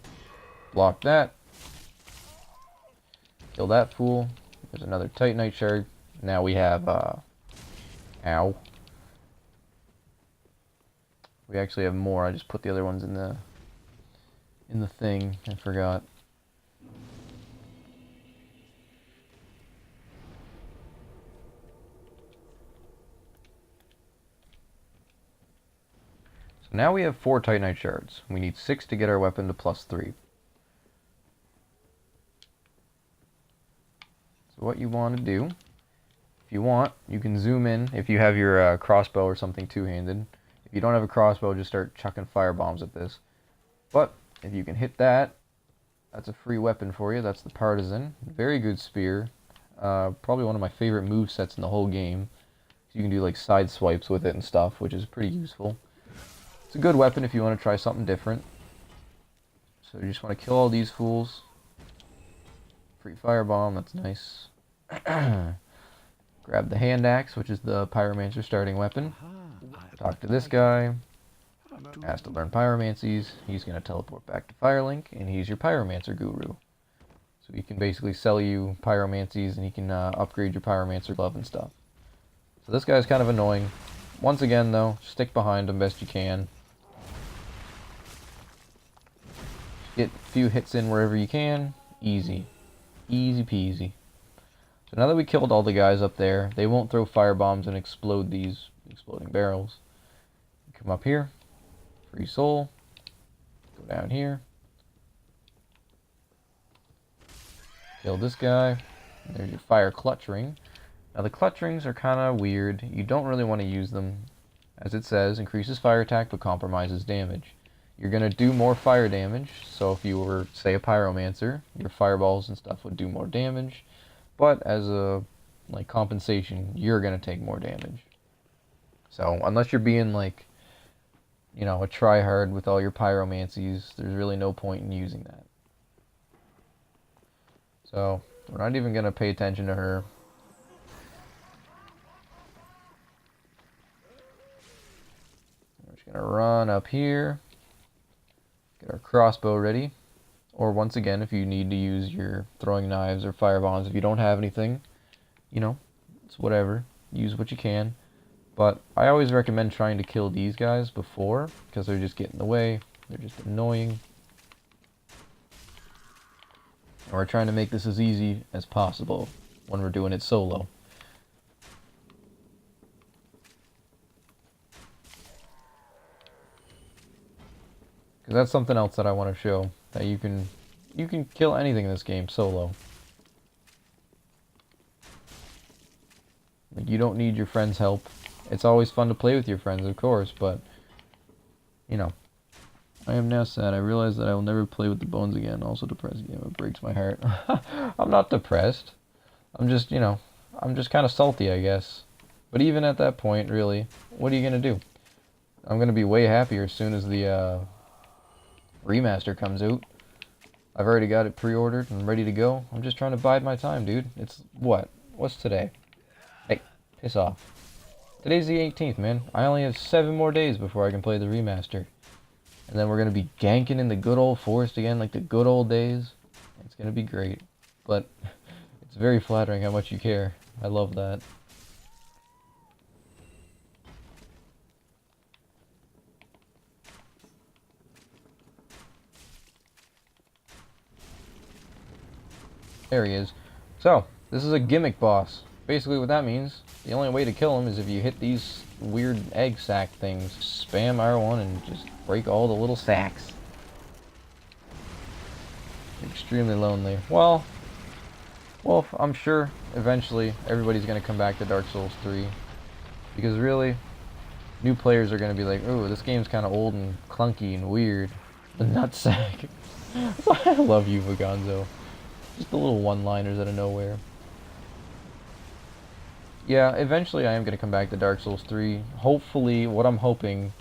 Block that. Kill that fool. There's another Titanite shard. Now we have, ow. We actually have more. I just put the other ones in the thing. I forgot. So now we have 4 Titanite shards. We need 6 to get our weapon to +3. So what you want to do, if you want, you can zoom in if you have your crossbow or something two-handed. If you don't have a crossbow, just start chucking fire bombs at this. But if you can hit that, that's a free weapon for you. That's the Partisan. Very good spear. Probably one of my favorite move sets in the whole game. You can do like side swipes with it and stuff, which is pretty useful. It's a good weapon if you want to try something different. So you just want to kill all these fools. Free firebomb, that's nice. Grab the hand axe, which is the pyromancer starting weapon. Talk to this guy. Has to learn pyromancies. He's going to teleport back to Firelink, and he's your pyromancer guru. So he can basically sell you pyromancies, and he can upgrade your pyromancer glove and stuff. So this guy's kind of annoying. Once again, though, stick behind him best you can. Get a few hits in wherever you can. Easy. Easy peasy. So now that we killed all the guys up there, they won't throw firebombs and explode these exploding barrels. Come up here. Free soul. Go down here. Kill this guy. And there's your fire clutch ring. Now the clutch rings are kind of weird. You don't really want to use them. As it says, increases fire attack but compromises damage. You're going to do more fire damage, so if you were, say, a pyromancer, your fireballs and stuff would do more damage, but as a compensation, you're going to take more damage. So unless you're being like, a tryhard with all your pyromancies, there's really no point in using that. So we're not even going to pay attention to her. We're just going to run up here. Get our crossbow ready. Or once again, if you need to use your throwing knives or fire bombs, if you don't have anything, it's whatever. Use what you can. But I always recommend trying to kill these guys before, because they're just getting in the way. They're just annoying. And we're trying to make this as easy as possible when we're doing it solo. Because that's something else that I want to show, that you can kill anything in this game solo. Like, you don't need your friends' help. It's always fun to play with your friends, of course, but I am now sad. I realize that I will never play with the bones again. Also depressed. It breaks my heart. I'm not depressed. I'm just, I'm just kind of salty, I guess. But even at that point, really, what are you going to do? I'm going to be way happier as soon as the remaster comes out. I've already got it pre-ordered and ready to go. I'm just trying to bide my time, dude. It's what? What's today? Hey, piss off. Today's the 18th, man. I only have 7 more days before I can play the remaster. And then we're going to be ganking in the good old forest again, like the good old days. It's going to be great. But it's very flattering how much you care. I love that. There he is. So, this is a gimmick boss. Basically what that means, the only way to kill him is if you hit these weird egg sack things. Spam R1 and just break all the little sacks. Extremely lonely. Well, I'm sure eventually everybody's going to come back to Dark Souls 3. Because really, new players are going to be like, ooh, this game's kind of old and clunky and weird. The nutsack. I love you, Vagonzo. Just the little one-liners out of nowhere. Yeah, eventually I am going to come back to Dark Souls 3. Hopefully, what I'm hoping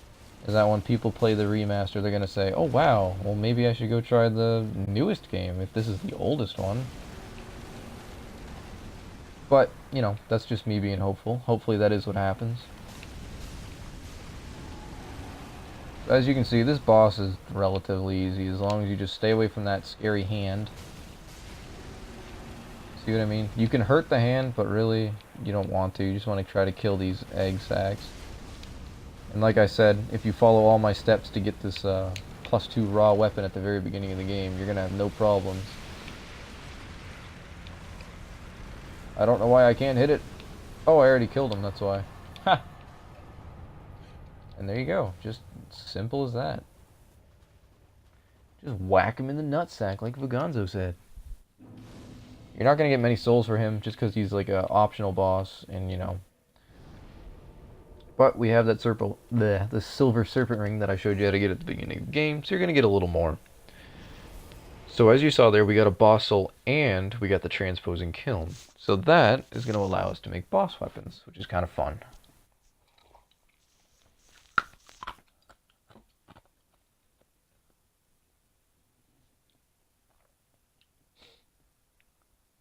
is that when people play the remaster, they're going to say, oh wow, well maybe I should go try the newest game if this is the oldest one. But, you know, that's just me being hopeful. Hopefully that is what happens. As you can see, this boss is relatively easy as long as you just stay away from that scary hand. See what I mean? You can hurt the hand, but really, you don't want to. You just want to try to kill these egg sacks. And like I said, if you follow all my steps to get this +2 raw weapon at the very beginning of the game, you're going to have no problems. I don't know why I can't hit it. Oh, I already killed him, that's why. Ha! And there you go. Just simple as that. Just whack him in the nutsack, like Vagonzo said. You're not going to get many souls for him just because he's like an optional boss, and you know. But we have that the silver serpent ring that I showed you how to get at the beginning of the game, so you're going to get a little more. So as you saw there, we got a boss soul and we got the transposing kiln. So that is going to allow us to make boss weapons, which is kind of fun.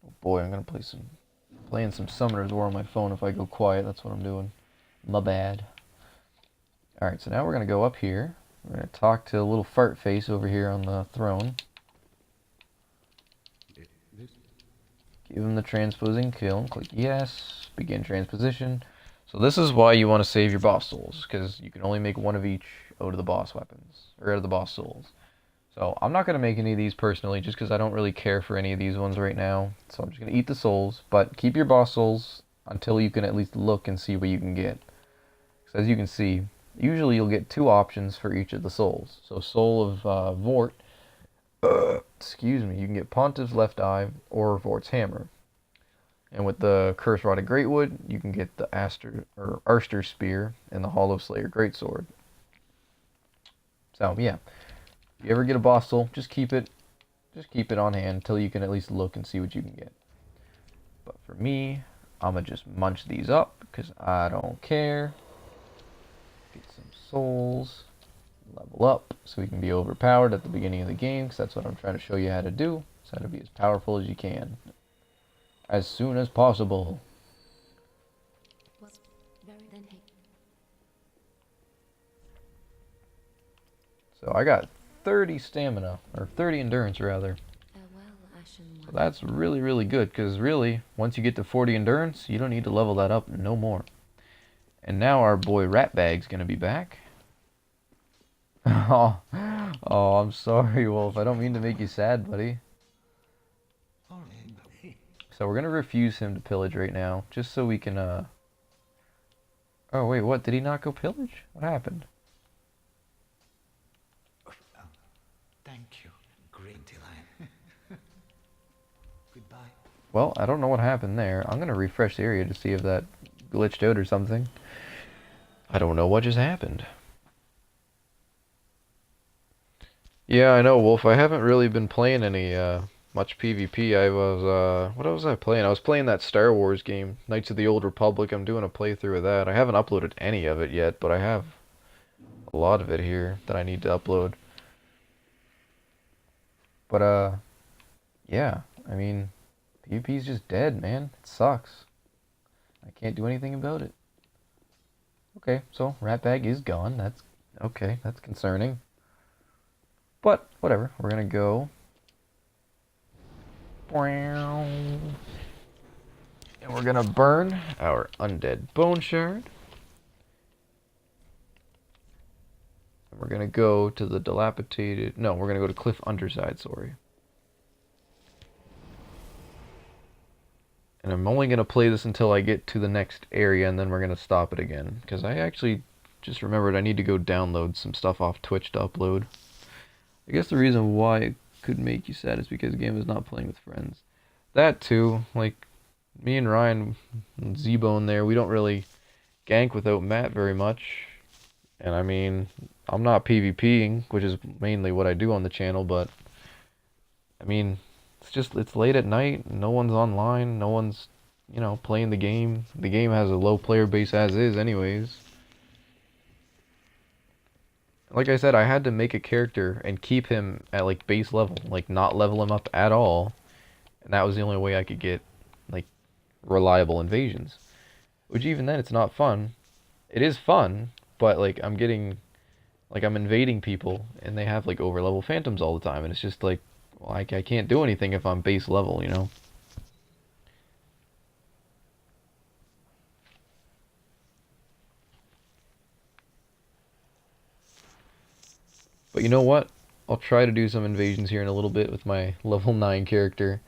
Oh boy, I'm going to playing some Summoner's War on my phone if I go quiet. That's what I'm doing. My bad. Alright, so now we're going to go up here. We're going to talk to a little fart face over here on the throne. Give him the transposing kiln. Click yes. Begin transposition. So this is why you want to save your boss souls, because you can only make one of each out of the boss weapons, or out of the boss souls. So I'm not going to make any of these personally, just because I don't really care for any of these ones right now. So I'm just going to eat the souls, but keep your boss souls until you can at least look and see what you can get. So as you can see, usually you'll get 2 options for each of the souls. So Soul of Vort, excuse me, you can get Pontiff's Left Eye or Vort's Hammer. And with the Curse Rod of Greatwood, you can get the Arster Spear and the Hollow Slayer Greatsword. So yeah, if you ever get a boss soul, just keep it on hand until you can at least look and see what you can get. But for me, I'm gonna just munch these up because I don't care. Get some souls, level up so we can be overpowered at the beginning of the game, because that's what I'm trying to show you how to do. So how to be as powerful as you can, as soon as possible. So I got 30 stamina, or 30 endurance rather. So that's really, really good, because really, once you get to 40 endurance, you don't need to level that up no more. And now our boy Ratbag's gonna be back. Oh, I'm sorry, Wolf. I don't mean to make you sad, buddy. So we're gonna refuse him to pillage right now, just so we can, Oh, wait, what? Did he not go pillage? What happened? Thank you, great line. Goodbye. Well, I don't know what happened there. I'm gonna refresh the area to see if that glitched out or something. I don't know what just happened. Yeah, I know, Wolf. I haven't really been playing any much PvP. I was, what was I playing? I was playing that Star Wars game, Knights of the Old Republic. I'm doing a playthrough of that. I haven't uploaded any of it yet, but I have a lot of it here that I need to upload. But, yeah, I mean, PvP's just dead, man. It sucks. I can't do anything about it. Okay, so rat bag is gone. That's okay. That's concerning. But whatever. We're gonna go. And we're gonna burn our undead bone shard. And we're gonna go to the dilapidated. No, we're gonna go to cliff underside. Sorry. And I'm only going to play this until I get to the next area, and then we're going to stop it again. Because I actually just remembered I need to go download some stuff off Twitch to upload. I guess the reason why it could make you sad is because the game is not playing with friends. That too, like, me and Ryan, and Z-Bone there, we don't really gank without Matt very much. And I mean, I'm not PvPing, which is mainly what I do on the channel, but, I mean, it's late at night, no one's online, no one's, you know, playing the game. The game has a low player base as is anyways. Like I said, I had to make a character and keep him at like base level, like not level him up at all. And that was the only way I could get like reliable invasions. Which even then it's not fun. It is fun, but like I'm invading people and they have like over level phantoms all the time, and it's just like, well, I can't do anything if I'm base level, you know? But you know what? I'll try to do some invasions here in a little bit with my level 9 character.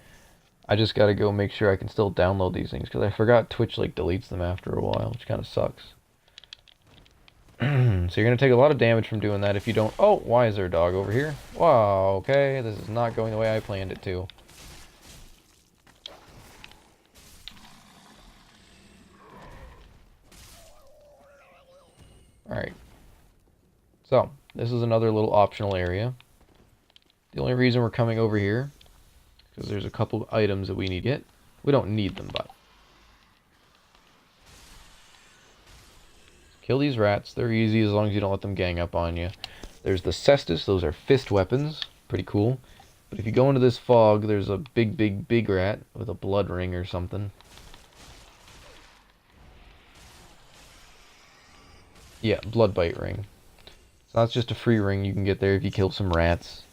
I just gotta go make sure I can still download these things, because I forgot Twitch like deletes them after a while, which kind of sucks. So you're gonna take a lot of damage from doing that if you don't... Oh, why is there a dog over here? Wow, okay, this is not going the way I planned it to. Alright. So, this is another little optional area. The only reason we're coming over here is because there's a couple items that we need to get. We don't need them, but... Kill these rats. They're easy as long as you don't let them gang up on you. There's the cestus. Those are fist weapons. Pretty cool. But if you go into this fog, there's a big rat with a blood ring or something. Yeah, blood bite ring. So that's just a free ring you can get there if you kill some rats.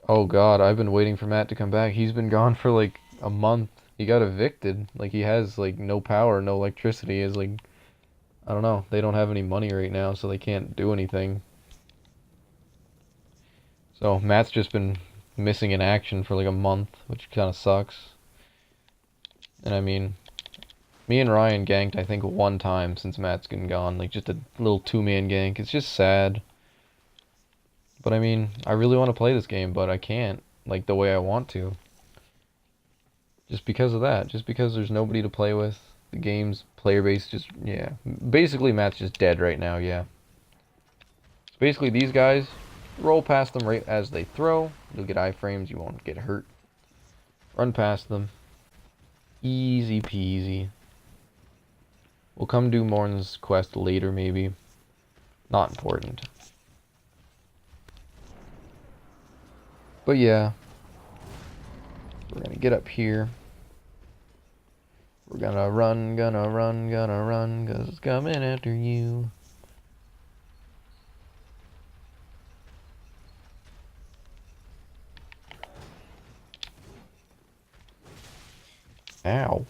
Oh god, I've been waiting for Matt to come back. He's been gone for like a month. He got evicted. Like, he has like no power, no electricity. Is like, I don't know. They don't have any money right now, so they can't do anything. So Matt's just been missing in action for like a month, which kind of sucks. And I mean, me and Ryan ganked I think one time since Matt's been gone, like just a little two-man gank. It's just sad. But I mean, I really want to play this game, but I can't like the way I want to. Just because of that, just because there's nobody to play with. The game's player base just, yeah. Basically Matt's just dead right now, yeah. So basically these guys, roll past them right as they throw. You'll get iframes, you won't get hurt. Run past them. Easy peasy. We'll come do Morn's quest later, maybe. Not important. But yeah. We're gonna get up here. We're gonna run, cause it's coming after you. Ow.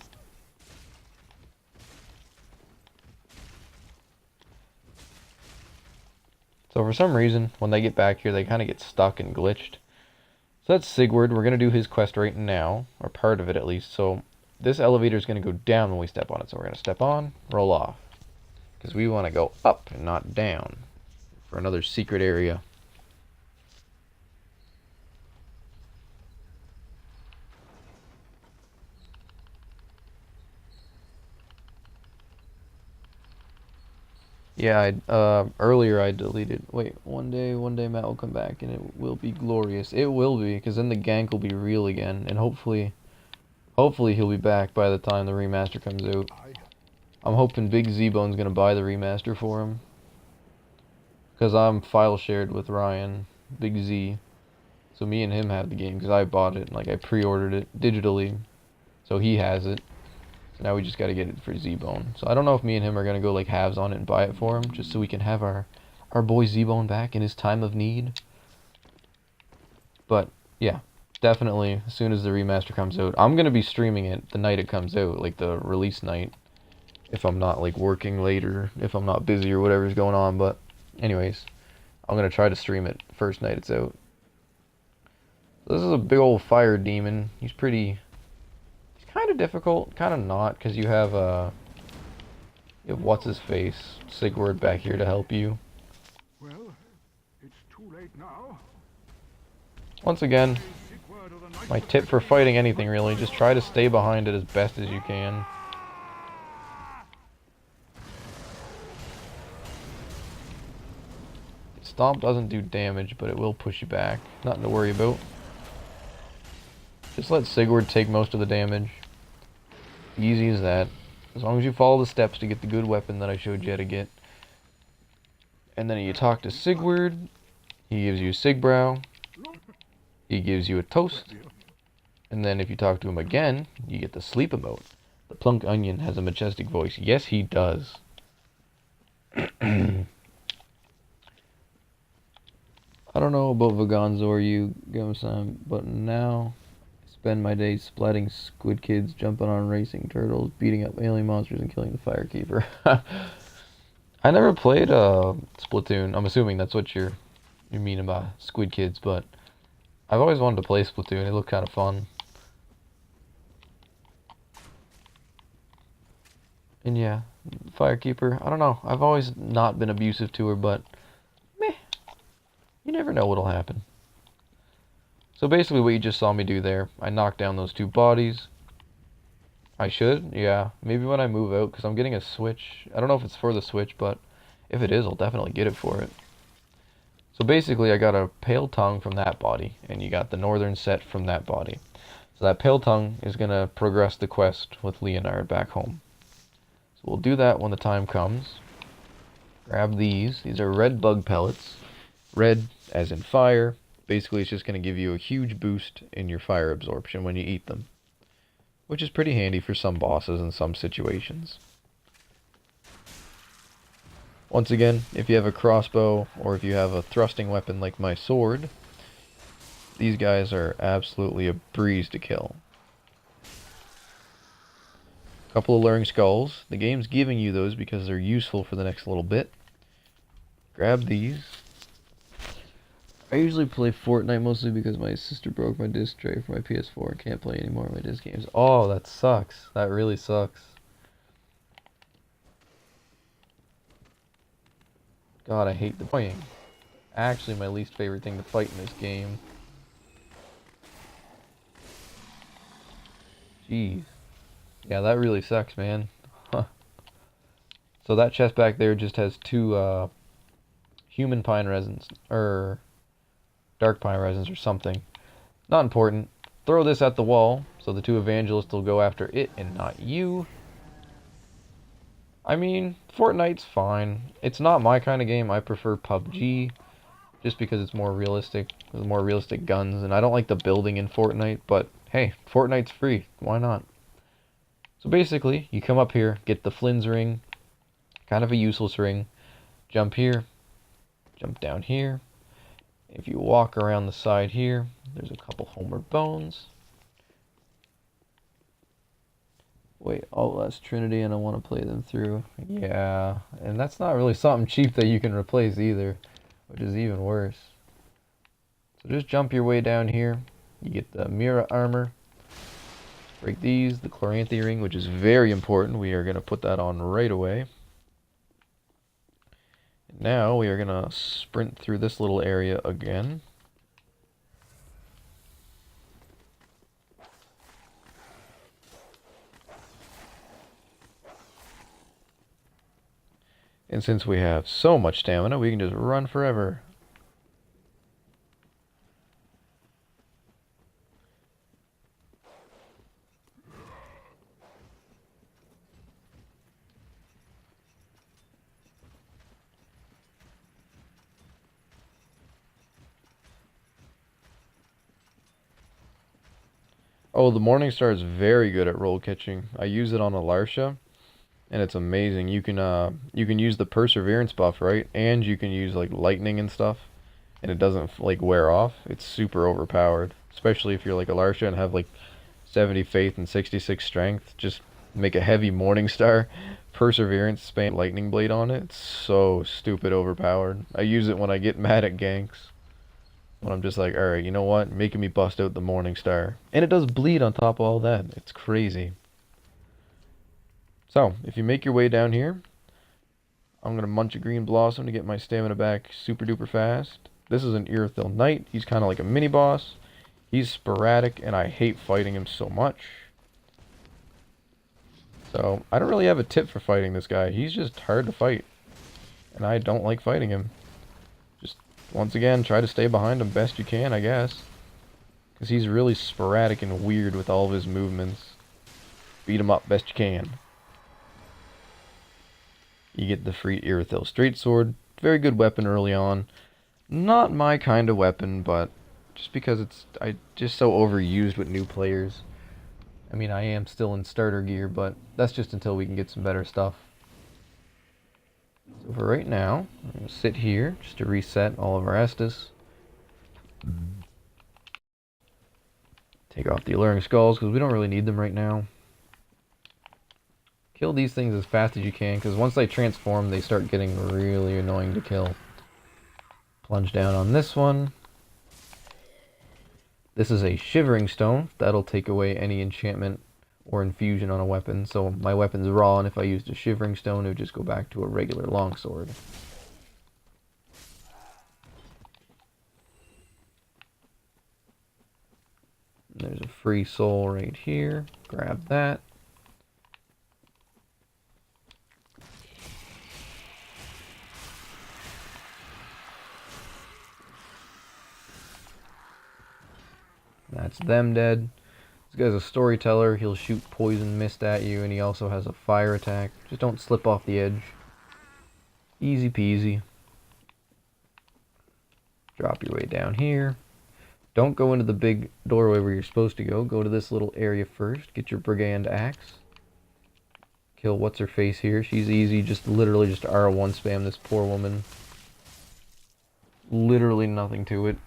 So for some reason, when they get back here, they kind of get stuck and glitched. So that's Sigurd. We're going to do his quest right now, or part of it at least. So this elevator is going to go down when we step on it. So we're going to step on, roll off. Because we want to go up and not down for another secret area. Yeah, earlier I deleted. Wait, one day Matt will come back and it will be glorious. It will be, because then the gank will be real again, and hopefully he'll be back by the time the remaster comes out. I'm hoping Big Z-Bone's gonna buy the remaster for him, because I'm file shared with Ryan, Big Z. So me and him have the game, because I bought it, like I pre-ordered it digitally, so he has it. So now we just gotta get it for Z-Bone. So I don't know if me and him are gonna go like halves on it and buy it for him, just so we can have our boy Z-Bone back in his time of need. But yeah, definitely as soon as the remaster comes out, I'm gonna be streaming it the night it comes out, like the release night, if I'm not like working later, if I'm not busy or whatever's going on. But anyways, I'm gonna try to stream it first night it's out. So this is a big old fire demon. He's kind of difficult, kind of not, because you have what's his face, Sigurd back here to help you. Well, it's too late now. Once again, my tip for fighting anything really, just try to stay behind it as best as you can. Stomp doesn't do damage, but it will push you back. Nothing to worry about. Just let Sigurd take most of the damage. Easy as that. As long as you follow the steps to get the good weapon that I showed you how to get. And then you talk to Sigurd. He gives you a Sigbrow. He gives you a toast. And then if you talk to him again, you get the sleep emote. The plunk onion has a majestic voice. Yes, he does. I don't know about Vaganzo or you, Gum-san, but now I spend my days splatting squid kids, jumping on racing turtles, beating up alien monsters, and killing the firekeeper. I never played Splatoon. I'm assuming that's what you mean about Squid Kids, but I've always wanted to play Splatoon. It looked kind of fun. And yeah, Firekeeper, I don't know. I've always not been abusive to her, but meh. You never know what'll happen. So basically what you just saw me do there, I knocked down those two bodies. I should, yeah. Maybe when I move out, because I'm getting a Switch. I don't know if it's for the Switch, but if it is, I'll definitely get it for it. So basically I got a Pale Tongue from that body, and you got the Northern Set from that body. So that Pale Tongue is going to progress the quest with Leonard back home. So we'll do that when the time comes. Grab these. These are red bug pellets. Red as in fire. Basically it's just going to give you a huge boost in your fire absorption when you eat them, which is pretty handy for some bosses in some situations. Once again, if you have a crossbow or if you have a thrusting weapon like my sword, these guys are absolutely a breeze to kill. A couple of luring skulls. The game's giving you those because they're useful for the next little bit. Grab these. I usually play Fortnite mostly because my sister broke my disc tray for my PS4 and can't play any more of my disc games. Oh, that sucks. That really sucks. God, I hate the playing. Actually, my least favorite thing to fight in this game. Jeez. Yeah, that really sucks, man. So that chest back there just has two human pine resins, or dark pine resins or something. Not important. Throw this at the wall, so the two evangelists will go after it and not you. I mean, Fortnite's fine. It's not my kind of game. I prefer PUBG, just because it's more realistic, with more realistic guns, and I don't like the building in Fortnite, but hey, Fortnite's free. Why not? So basically, you come up here, get the Flynn's ring, kind of a useless ring, jump here, jump down here. If you walk around the side here, there's a couple homeward bones. Wait, Outlast Trinity, and I want to play them through. Yeah, and that's not really something cheap that you can replace either, which is even worse. So just jump your way down here. You get the Mira armor. Break these, the Chloranthy ring, which is very important. We are going to put that on right away. And now we are going to sprint through this little area again. And since we have so much stamina, we can just run forever. Oh, the Morningstar is very good at roll catching. I use it on Alarsha, and it's amazing. You can use the perseverance buff, right? And you can use like lightning and stuff, and it doesn't like wear off. It's super overpowered, especially if you're like Alarsha and have like 70 faith and 66 strength. Just make a heavy Morningstar, perseverance, spam lightning blade on it. It's so stupid overpowered. I use it when I get mad at ganks. When I'm just like, alright, you know what? Making me bust out the Morningstar. And it does bleed on top of all that. It's crazy. So, if you make your way down here, I'm going to munch a green blossom to get my stamina back super duper fast. This is an Irithyll Knight. He's kind of like a mini boss. He's sporadic, and I hate fighting him so much. So, I don't really have a tip for fighting this guy. He's just hard to fight. And I don't like fighting him. Just, once again, try to stay behind him best you can, I guess. Because he's really sporadic and weird with all of his movements. Beat him up best you can. You get the free Irithyll Straight Sword. Very good weapon early on. Not my kind of weapon, but just because it's just so overused with new players. I mean, I am still in starter gear, but that's just until we can get some better stuff. So for right now, I'm going to sit here just to reset all of our Estus. Take off the Alluring Skulls because we don't really need them right now. Kill these things as fast as you can, because once they transform, they start getting really annoying to kill. Plunge down on this one. This is a Shivering Stone. That'll take away any enchantment or infusion on a weapon. So my weapon's raw, and if I used a Shivering Stone, it would just go back to a regular longsword. There's a free soul right here. Grab that. That's them dead. This guy's a storyteller. He'll shoot poison mist at you, and he also has a fire attack. Just don't slip off the edge. Easy peasy. Drop your way down here. Don't go into the big doorway where you're supposed to go. Go to this little area first. Get your brigand axe. Kill what's-her-face here. She's easy. Just literally just R1 spam this poor woman. Literally nothing to it.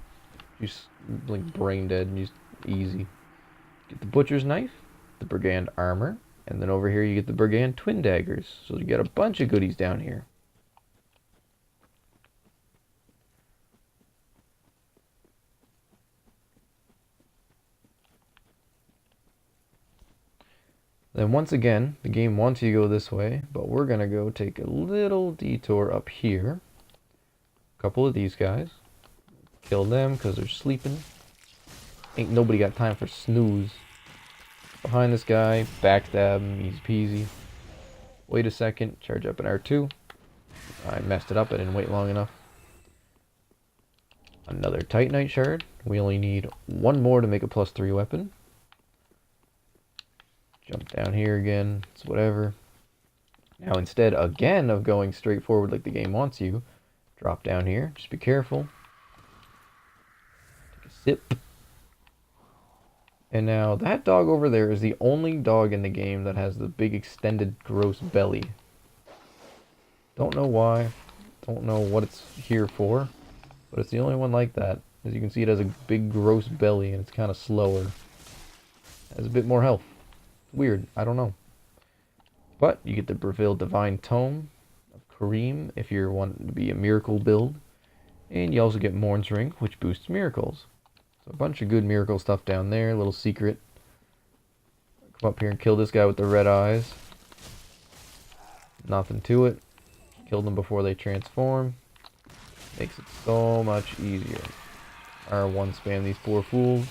She's like brain dead and just easy. Get the butcher's knife, the brigand armor, and then over here you get the brigand twin daggers. So you get a bunch of goodies down here. Then once again, the game wants you to go this way, but we're gonna go take a little detour up here. A couple of these guys. Kill them because they're sleeping. Ain't nobody got time for snooze. Behind this guy, backstab him, easy peasy. Wait a second, charge up an R2. I messed it up, I didn't wait long enough. Another Titanite shard. We only need one more to make a +3 weapon. Jump down here again, it's whatever. Now instead, again, of going straight forward like the game wants you, drop down here, just be careful. Take a sip. And now that dog over there is the only dog in the game that has the big extended gross belly. Don't know why. Don't know what it's here for. But it's the only one like that. As you can see, it has a big gross belly and it's kind of slower. It has a bit more health. Weird. I don't know. But you get the Breville Divine Tome of Kareem if you're wanting to be a miracle build. And you also get Morn's Ring, which boosts miracles. So a bunch of good miracle stuff down there. A little secret. Come up here and kill this guy with the red eyes. Nothing to it. Kill them before they transform. Makes it so much easier. R1 spam these poor fools.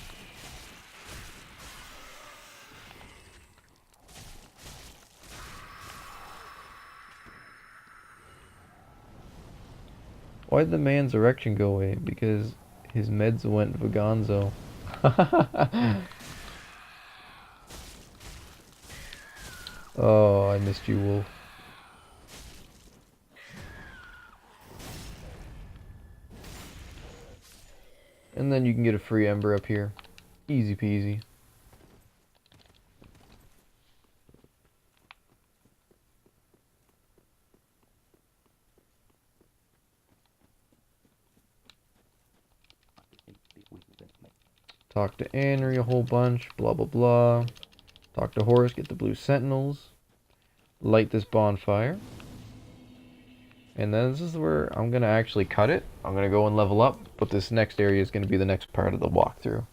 Why'd the man's erection go away? Because his meds went vagonzo. Oh, I missed you, Wolf. And then you can get a free ember up here. Easy peasy. Talk to Anri a whole bunch, blah blah blah. Talk to Horus, get the blue sentinels. Light this bonfire. And then this is where I'm going to actually cut it. I'm going to go and level up, but this next area is going to be the next part of the walkthrough.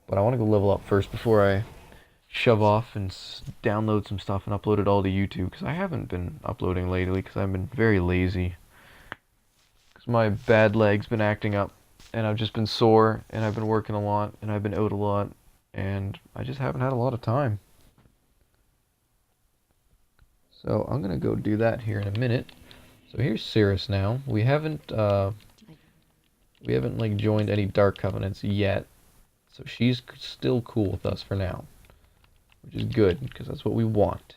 But I want to go level up first before I shove off and download some stuff and upload it all to YouTube, because I haven't been uploading lately because I've been very lazy. Because my bad leg's been acting up, and I've just been sore, and I've been working a lot, and I've been out a lot, and I just haven't had a lot of time. So I'm going to go do that here in a minute. So here's Cirrus now. We haven't like joined any Dark Covenants yet. So she's still cool with us for now, which is good because that's what we want.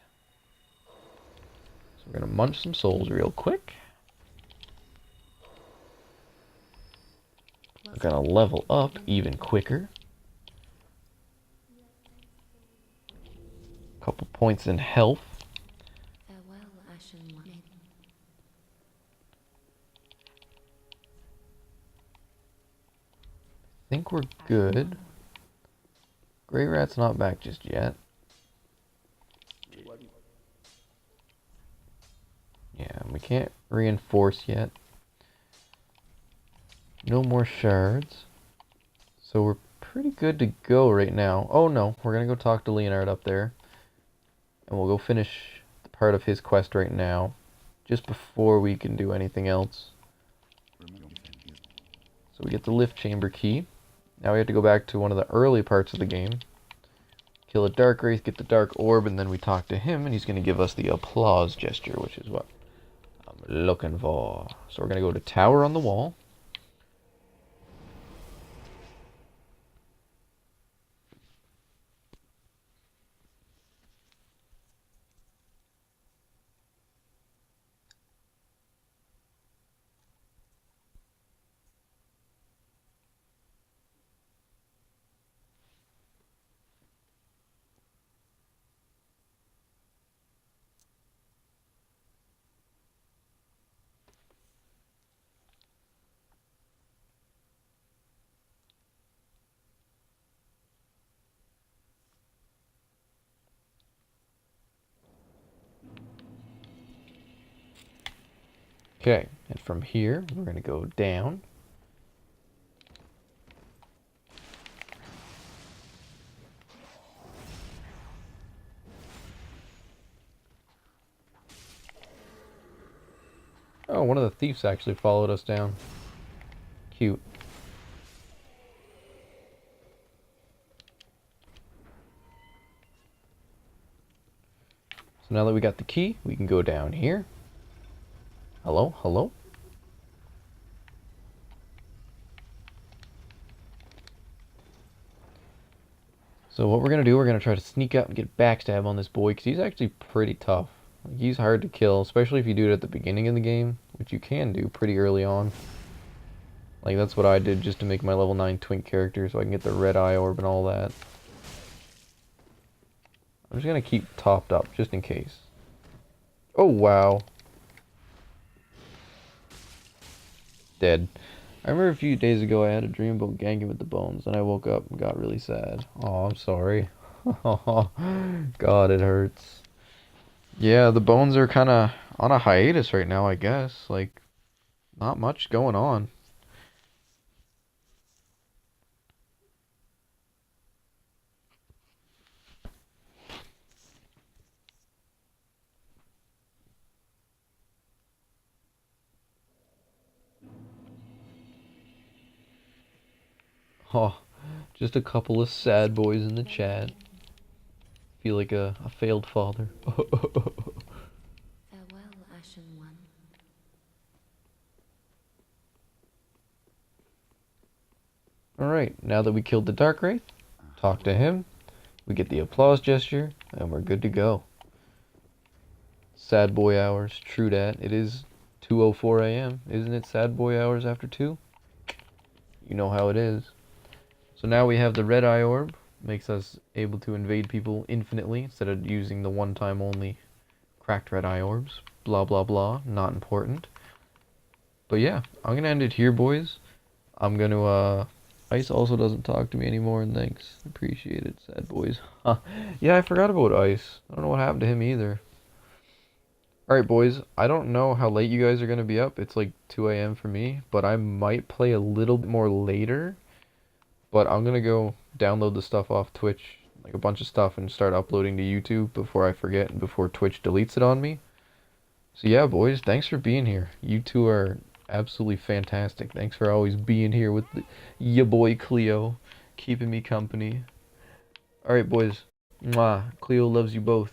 So we're gonna munch some souls real quick. We're gonna level up even quicker. Couple points in health. Farewell, Ashen One. I think we're good. Grey Rat's not back just yet. Yeah, we can't reinforce yet. No more shards. So we're pretty good to go right now. Oh no, we're gonna go talk to Leonard up there. And we'll go finish the part of his quest right now. Just before we can do anything else. So we get the lift chamber key. Now we have to go back to one of the early parts of the game. Kill a dark wraith, get the dark orb, and then we talk to him, and he's going to give us the applause gesture, which is what I'm looking for. So we're going to go to Tower on the Wall. Okay, and from here, we're going to go down. Oh, one of the thieves actually followed us down. Cute. So now that we got the key, we can go down here. Hello? Hello? So what we're going to do, we're going to try to sneak up and get backstab on this boy, because he's actually pretty tough. Like, he's hard to kill, especially if you do it at the beginning of the game, which you can do pretty early on. Like, that's what I did just to make my level 9 twink character, so I can get the red eye orb and all that. I'm just going to keep topped up, just in case. Oh, wow. Dead. I remember a few days ago I had a dream about ganking with the bones, and I woke up and got really sad. Oh, I'm sorry. God, it hurts. Yeah, the bones are kind of on a hiatus right now, I guess. Like, not much going on. Oh, just a couple of sad boys in the chat. Feel like a failed father. Farewell, Ashen One. Alright, now that we killed the Dark Wraith, talk to him, we get the applause gesture, and we're good to go. Sad boy hours, true dat. It is 2:04 a.m. Isn't it sad boy hours after 2? You know how it is. So now we have the red eye orb. Makes us able to invade people infinitely instead of using the one time only cracked red eye orbs. Blah blah blah. Not important. But yeah, I'm gonna end it here, boys. I'm gonna Ice also doesn't talk to me anymore, and thanks. Appreciate it, sad boys. Yeah, I forgot about Ice. I don't know what happened to him either. Alright, boys, I don't know how late you guys are going to be up. It's like 2 a.m. for me, but I might play a little bit more later. But I'm going to go download the stuff off Twitch, like a bunch of stuff, and start uploading to YouTube before I forget and before Twitch deletes it on me. So yeah, boys, thanks for being here. You two are absolutely fantastic. Thanks for always being here with ya boy Cleo, keeping me company. Alright, boys. Mwah. Cleo loves you both.